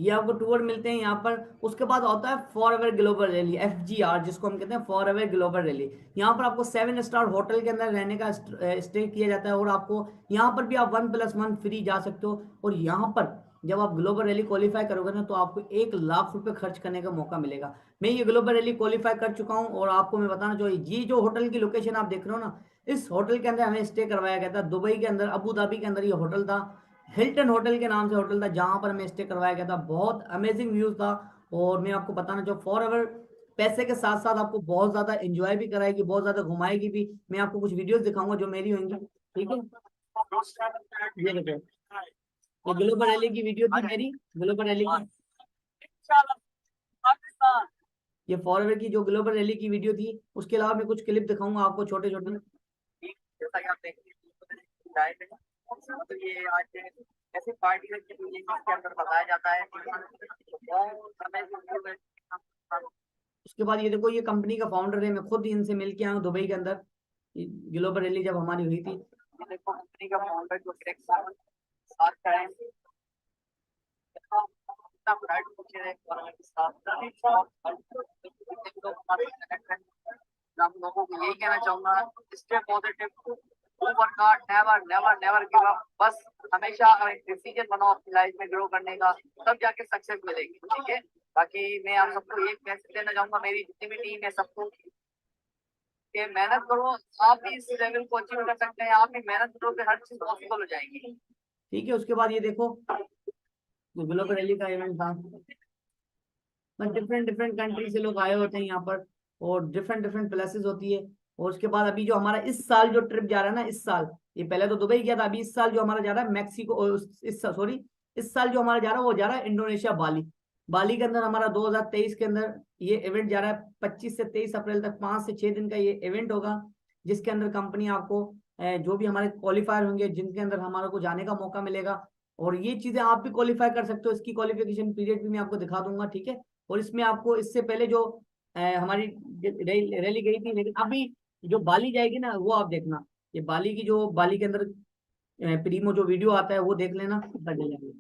ये आपको टूर मिलते हैं यहाँ पर। उसके बाद होता है for ever global rally, FGR, जिसको हम कहते हैं फॉर एवर ग्लोबल रैली। यहाँ पर आपको 7 स्टार होटल के अंदर रहने का स्टे किया जाता है, और आपको यहाँ पर भी आप 1+1 फ्री जा सकते हो। और यहाँ पर जब आप ग्लोबल रैली क्वालिफाई करोगे ना, तो आपको 1 लाख रुपए खर्च करने का मौका मिलेगा। मैं ये ग्लोबल रैली क्वालिफाई कर चुका हूँ, और आपको मैं बताना चाहिए, ये जो होटल की लोकेशन आप देख रहे हो ना, इस होटल के अंदर हमें स्टे करवाया गया था। दुबई के अंदर, अबू धाबी के अंदर ये होटल था। हिल्टन होटल के नाम से होटल था, जहां पर हमें स्टे करवाया गया था। बहुत अमेजिंग व्यूज था। और मैं आपको बताना चाहूँ, फॉर एवर पैसे के साथ साथ आपको बहुत ज्यादा एंजॉय भी कराएगी, बहुत ज्यादा घुमाएगी भी। मैं आपको कुछ वीडियोस दिखाऊंगा जो मेरी होंगी, ठीक है। ये देखो, ये ग्लोबल रैली की वीडियो थी मेरी, ग्लोबल रैली की। ये फॉर एवर की जो ग्लोबल रैली की वीडियो थी, उसके अलावा मैं कुछ क्लिप दिखाऊंगा आपको, छोटे छोटे। जैसा कि आप देखिए, तो ये आज ऐसी पार्टी रखी हुई है जिसके अंदर बताया जाता है। उसके बाद ये देखो, ये कंपनी का फाउंडर है, मैं खुद इनसे मिल के आया हूँ दुबई के अंदर, ग्लोबल रैली जब हमारी हुई थी। ये देखो कंपनी का फाउंडर जो साथ खड़े हैं। हम लोगों को यही कहना चाहूंगा, stay positive, work hard, never never never give up. बस हमेशा एक डिसीजन बनाओ अपनी लाइफ में ग्रो करने का, तब जाके सक्सेस मिलेगी, ठीक है। बाकी मैं आप सबको एक मैसेज देना चाहूंगा, मेरी जितनी भी टीम है सबको, कि मेहनत करो। आप भी इस लेवल को अचीव कर सकते हैं, आप भी मेहनत करो तो हर चीज पॉसिबल हो जाएगी, ठीक है। उसके बाद ये देखो, ग्लोबल रैली का इवेंट था, डिफरेंट डिफरेंट कंट्री से लोग आए होते हैं यहाँ पर, और डिफरेंट डिफरेंट प्लेसेस होती है। और उसके बाद अभी जो हमारा इस साल जो ट्रिप जा रहा है ना, इस साल, ये पहले तो दुबई गया था, अभी इस साल जो हमारा जा रहा है मैक्सिको, इस साल जो हमारा जा रहा है वो जा रहा है इंडोनेशिया, बाली। बाली के अंदर हमारा 2023 के अंदर ये इवेंट जा रहा है। 25 से 23 अप्रैल तक 5 से 6 दिन का ये इवेंट होगा, जिसके अंदर कंपनी आपको जो भी हमारे क्वालिफायर होंगे, जिनके अंदर हमारे को जाने का मौका मिलेगा। और ये चीजें आप भी क्वालिफाई कर सकते हो, इसकी क्वालिफिकेशन पीरियड भी मैं आपको दिखा दूंगा, ठीक है। और इसमें आपको इससे पहले जो हमारी रैली गई थी, लेकिन अभी जो बाली जाएगी ना, वो आप देखना। ये बाली की जो बाली के अंदर प्रीमो जो वीडियो आता है वो देख लेना, पता चल जाएगा।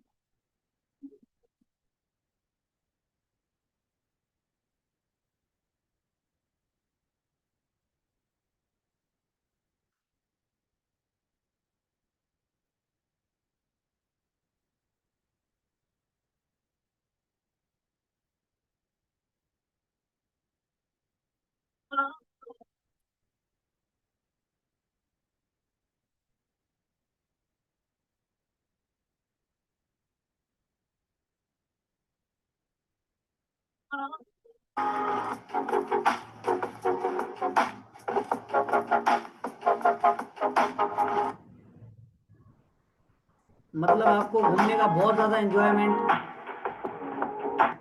मतलब आपको घूमने का बहुत ज्यादा एंजॉयमेंट।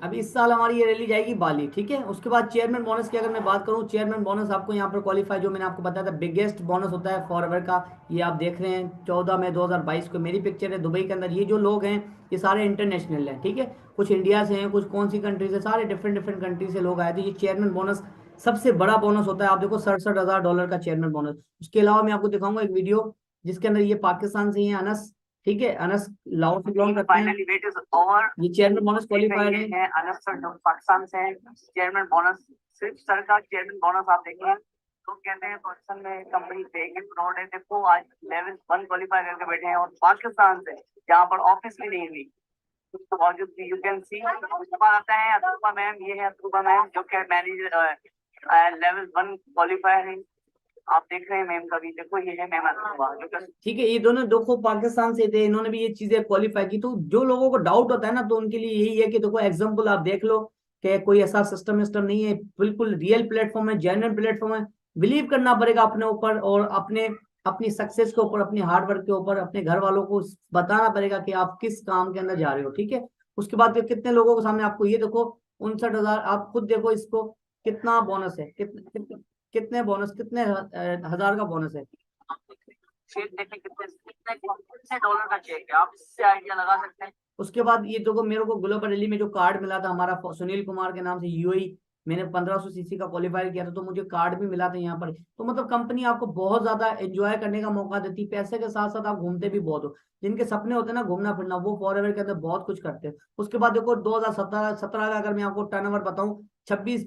अभी इस साल हमारी ये रैली जाएगी बाली, ठीक है। उसके बाद चेयरमैन बोनस की अगर मैं बात करूं, चेयरमैन बोनस आपको यहाँ पर क्वालिफाई, जो मैंने आपको बताया था, बिगेस्ट बोनस होता है फॉर एवर का। ये आप देख रहे हैं, 14 मई 2022 को मेरी पिक्चर है दुबई के अंदर। ये जो लोग हैं, ये सारे इंटरनेशनल हैं, ठीक है। कुछ इंडिया से हैं, कुछ कौन सी कंट्री से, सारे डिफरेंट डिफरेंट कंट्री से लोग आए थे। ये चेयरमैन बोनस सबसे बड़ा बोनस होता है। आप देखो, $67,000 का चेयरमैन बोनस। उसके अलावा मैं आपको दिखाऊंगा एक वीडियो, जिसके अंदर ये पाकिस्तान से ही है, अनस, ठीक है। अनस लाहौर से बिलोंग करते हैं। ये चेयरमैन बोनस क्वालिफायर है। अनस सर जो पाकिस्तान से है, चेयरमैन बोनस, सिर्फ सर का चेयरमैन बोनस आप देखिए। तो कहते हैं पाकिस्तान में कंपनी पे फ्रॉड है। देखो आज लेवल 1 क्वालिफाई करके बैठे हैं, और पाकिस्तान से, जहाँ पर ऑफिस भी नहीं हुई। तो यू कैन सी आता है अतुबा मैम, ये है अतुबा मैम, जो कि मैनेजर लेवल 1 क्वालिफायर है। आप देख रहे हैं मैम का भी, देखो ये है मैम अतुबा, ठीक है। ये दोनों देखो पाकिस्तान से थे, इन्होंने भी ये चीजें क्वालिफाई की। तो जो लोगों को डाउट होता है ना, तो उनके लिए यही है कि देखो एग्जाम्पल आप देख लो, कि कोई ऐसा सिस्टम विस्टम नहीं है, बिल्कुल रियल प्लेटफॉर्म है, जेन्युइन प्लेटफॉर्म है। बिलीव करना पड़ेगा अपने ऊपर, और अपने अपनी सक्सेस के ऊपर, अपने हार्ड वर्क के ऊपर, अपने घर वालों को बताना पड़ेगा कि आप किस काम के अंदर जा रहे हो, ठीक है। उसके बाद फिर कितने लोगों के सामने आपको ये देखो, 59,000, आप खुद देखो इसको, कितना बोनस है, कितने बोनस, कितने हजार का बोनस है। चेक देखें कितने कितने कितने डॉलर का चेक है, आप इससे आइडिया लगा सकते हैं। उसके बाद ये देखो, मेरे को ग्लोबल रैली में जो कार्ड मिला था हमारा, सुनील कुमार के नाम से, यूएई मैंने 1500 सीसी का क्वालिफाई किया था, तो मुझे कार्ड भी मिला था यहाँ पर। तो मतलब कंपनी आपको बहुत ज्यादा एंजॉय करने का मौका देती है, पैसे के साथ साथ आप घूमते भी बहुत हो। जिनके सपने होते हैं ना घूमना फिरना, वो फॉरएवर के अंदर बहुत कुछ करते हैं। उसके बाद देखो 2017 का अगर मैं आपको टर्नओवर बताऊं, 26,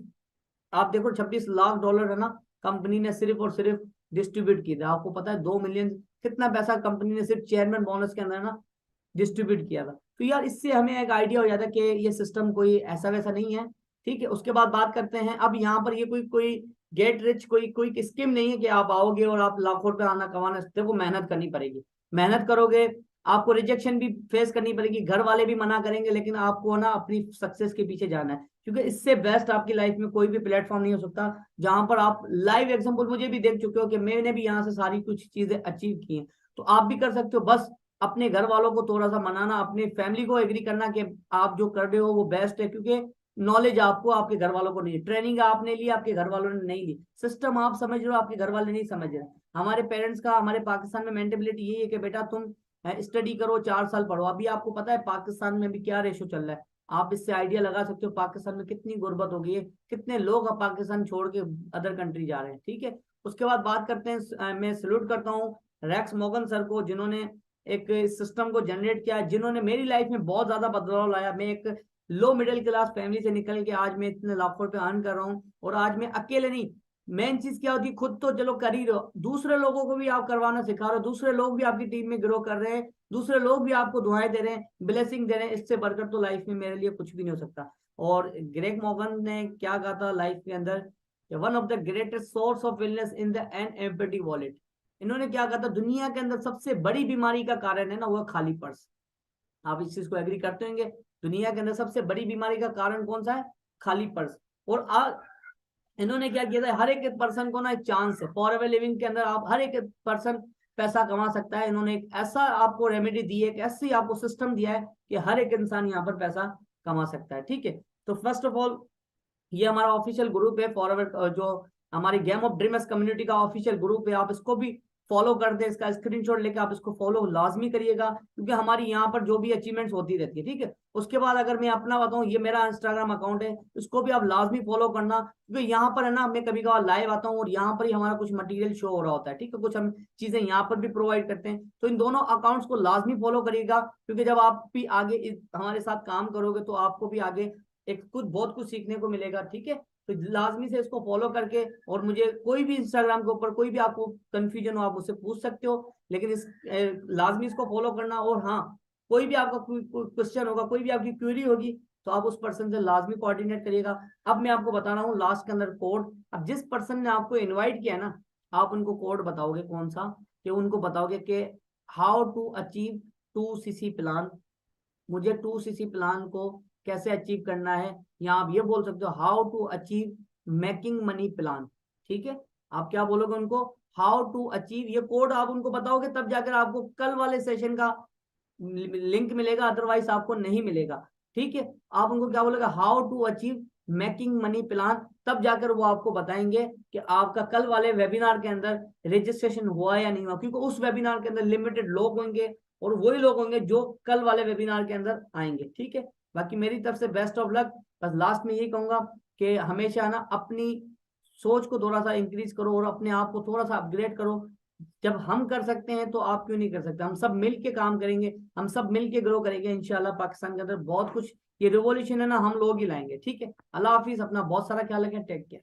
आप देखो 26 लाख डॉलर है ना, कंपनी ने सिर्फ और सिर्फ डिस्ट्रीब्यूट किया था। आपको पता है 2 मिलियन कितना पैसा कंपनी ने सिर्फ चेयरमैन बोनस के अंदर ना डिस्ट्रीब्यूट किया था। तो यार इससे हमें एक आइडिया हो जाता है कि ये सिस्टम कोई ऐसा वैसा नहीं है। ठीक है, उसके बाद बात करते हैं, अब यहाँ पर ये कोई कोई गेट रिच कोई कोई स्कीम नहीं है कि आप आओगे और आप लाखों रुपए आना कमाना। देखो मेहनत करनी पड़ेगी, मेहनत करोगे, आपको रिजेक्शन भी फेस करनी पड़ेगी, घर वाले भी मना करेंगे, लेकिन आपको ना अपनी सक्सेस के पीछे जाना है। क्योंकि इससे बेस्ट आपकी लाइफ में कोई भी प्लेटफॉर्म नहीं हो सकता, जहां पर आप लाइव एग्जांपल मुझे भी देख चुके हो कि मैंने भी यहाँ से सारी कुछ चीजें अचीव की हैं। तो आप भी कर सकते हो, बस अपने घर वालों को थोड़ा सा मनाना, अपनी फैमिली को एग्री करना कि आप जो कर रहे हो वो बेस्ट है। क्योंकि नॉलेज आपको, आपके घर वालों को नहीं, ट्रेनिंग आपने ली, आपके घर वालों ने नहीं ली, सिस्टम आप समझ रहे हो, आपके घर वाले नहीं समझ रहे। हमारे पेरेंट्स का, हमारे पाकिस्तान में मेंटेलिटी यही है कि बेटा तुम स्टडी करो, 4 साल पढ़ो। अभी आपको पता है पाकिस्तान में भी क्या रेशो चल रहा है, आप इससे आइडिया लगा सकते हो पाकिस्तान में कितनी गुर्बत हो गई है, कितने लोग अब पाकिस्तान छोड़ के अदर कंट्री जा रहे हैं। ठीक है, उसके बाद बात करते हैं, मैं सल्यूट करता हूँ रैक्स मॉर्गन सर को, जिन्होंने एक सिस्टम को जनरेट किया, जिन्होंने मेरी लाइफ में बहुत ज्यादा बदलाव लाया। मैं एक लो मिडिल क्लास फैमिली से निकल के आज मैं इतने लाखों रुपए अर्न कर रहा हूँ, और आज मैं अकेले नहीं, मेन चीज क्या होती है, खुद तो चलो कर ही रहो, दूसरे लोगों को भी आप करवाना सिखा रहे हो, दूसरे लोग भी आपकी टीम में ग्रो कर रहे हैं, दूसरे लोग भी आपको दुआएं दे रहे हैं, ब्लेसिंग दे रहे हैं। इससे बढ़कर तो लाइफ में मेरे लिए कुछ भी नहीं हो सकता। और ग्रेग मॉर्गन ने क्या कहा था लाइफ के अंदर, one of the greatest source of illness in the an empty wallet. इन्होंने क्या कहा था, दुनिया के अंदर सबसे बड़ी बीमारी का कारण है ना, वो खाली पर्स। आप इस चीज को एग्री करते होंगे, दुनिया के अंदर सबसे बड़ी बीमारी का कारण कौन सा है, खाली पर्स। और इन्होंने क्या किया था, हर एक पर्सन को ना एक चांस है फॉरएवर लिविंग के अंदर, आप हर एक पर्सन पैसा कमा सकता है। इन्होंने एक ऐसा आपको रेमेडी दी है, एक ऐसी आपको सिस्टम दिया है कि हर एक इंसान यहाँ पर पैसा कमा सकता है। ठीक है, तो फर्स्ट ऑफ ऑल ये हमारा ऑफिशियल ग्रुप है फॉरएवर, जो हमारी गेम ऑफ ड्रीमर्स कम्युनिटी का ऑफिशियल ग्रुप है, आप इसको भी फॉलो कर दे, इसका स्क्रीनशॉट लेके आप इसको फॉलो लाजमी करिएगा, क्योंकि हमारी यहाँ पर जो भी अचीवमेंट्स होती रहती है। ठीक है, उसके बाद अगर मैं अपना बताऊं, ये मेरा इंस्टाग्राम अकाउंट है, इसको भी आप लाजमी फॉलो करना, क्योंकि यहाँ पर है ना मैं कभी कभार लाइव आता हूँ और यहाँ पर ही हमारा कुछ मटेरियल शो हो रहा होता है। ठीक है, कुछ हम चीजें यहाँ पर भी प्रोवाइड करते हैं, तो इन दोनों अकाउंट्स को लाजमी फॉलो करिएगा, क्योंकि जब आप भी आगे हमारे साथ काम करोगे तो आपको भी आगे एक कुछ बहुत कुछ सीखने को मिलेगा। ठीक है, तो लाजमी से इसको फॉलो करके, और मुझे कोई भी इंस्टाग्राम के ऊपर कोई भी आपको कंफ्यूजन हो आप मुझसे पूछ सकते हो, लेकिन इस लाजमी इसको फॉलो करना। और हाँ, कोई भी आपका क्वेश्चन होगा, कोई भी आपकी क्वेरी होगी, तो आप उस पर्सन से लाजमी कोऑर्डिनेट करिएगा। अब मैं आपको बता रहा हूँ लास्ट के अंदर कोड। अब जिस पर्सन ने आपको इन्वाइट किया ना, आप उनको कोड बताओगे कौन सा, कि उनको बताओगे कि how to achieve 2cc plan, मुझे 2cc प्लान को कैसे अचीव करना है, या आप ये बोल सकते हो how to achieve making money plan. ठीक है, आप क्या बोलोगे उनको, हाउ टू अचीव, ये कोड आप उनको बताओगे, तब जाकर आपको कल वाले सेशन का लिंक मिलेगा, अदरवाइज आपको नहीं मिलेगा। ठीक है, आप उनको क्या बोलोगे, how to achieve making money plan, तब जाकर वो आपको बताएंगे कि आपका कल वाले वेबिनार के अंदर रजिस्ट्रेशन हुआ या नहीं हुआ, क्योंकि उस वेबिनार के अंदर लिमिटेड लोग होंगे, और वही लोग होंगे जो कल वाले वेबिनार के अंदर आएंगे। ठीक है, बाकी मेरी तरफ से बेस्ट ऑफ लक। बस लास्ट में यही कहूंगा कि हमेशा ना अपनी सोच को थोड़ा सा इंक्रीज करो, और अपने आप को थोड़ा सा अपग्रेड करो। जब हम कर सकते हैं तो आप क्यों नहीं कर सकते, हम सब मिल के काम करेंगे, हम सब मिल के ग्रो करेंगे, इंशाल्लाह पाकिस्तान के अंदर बहुत कुछ, ये रिवॉल्यूशन है ना हम लोग ही लाएंगे। ठीक है, अल्लाह हाफिज, अपना बहुत सारा ख्याल रखें, टेक केयर।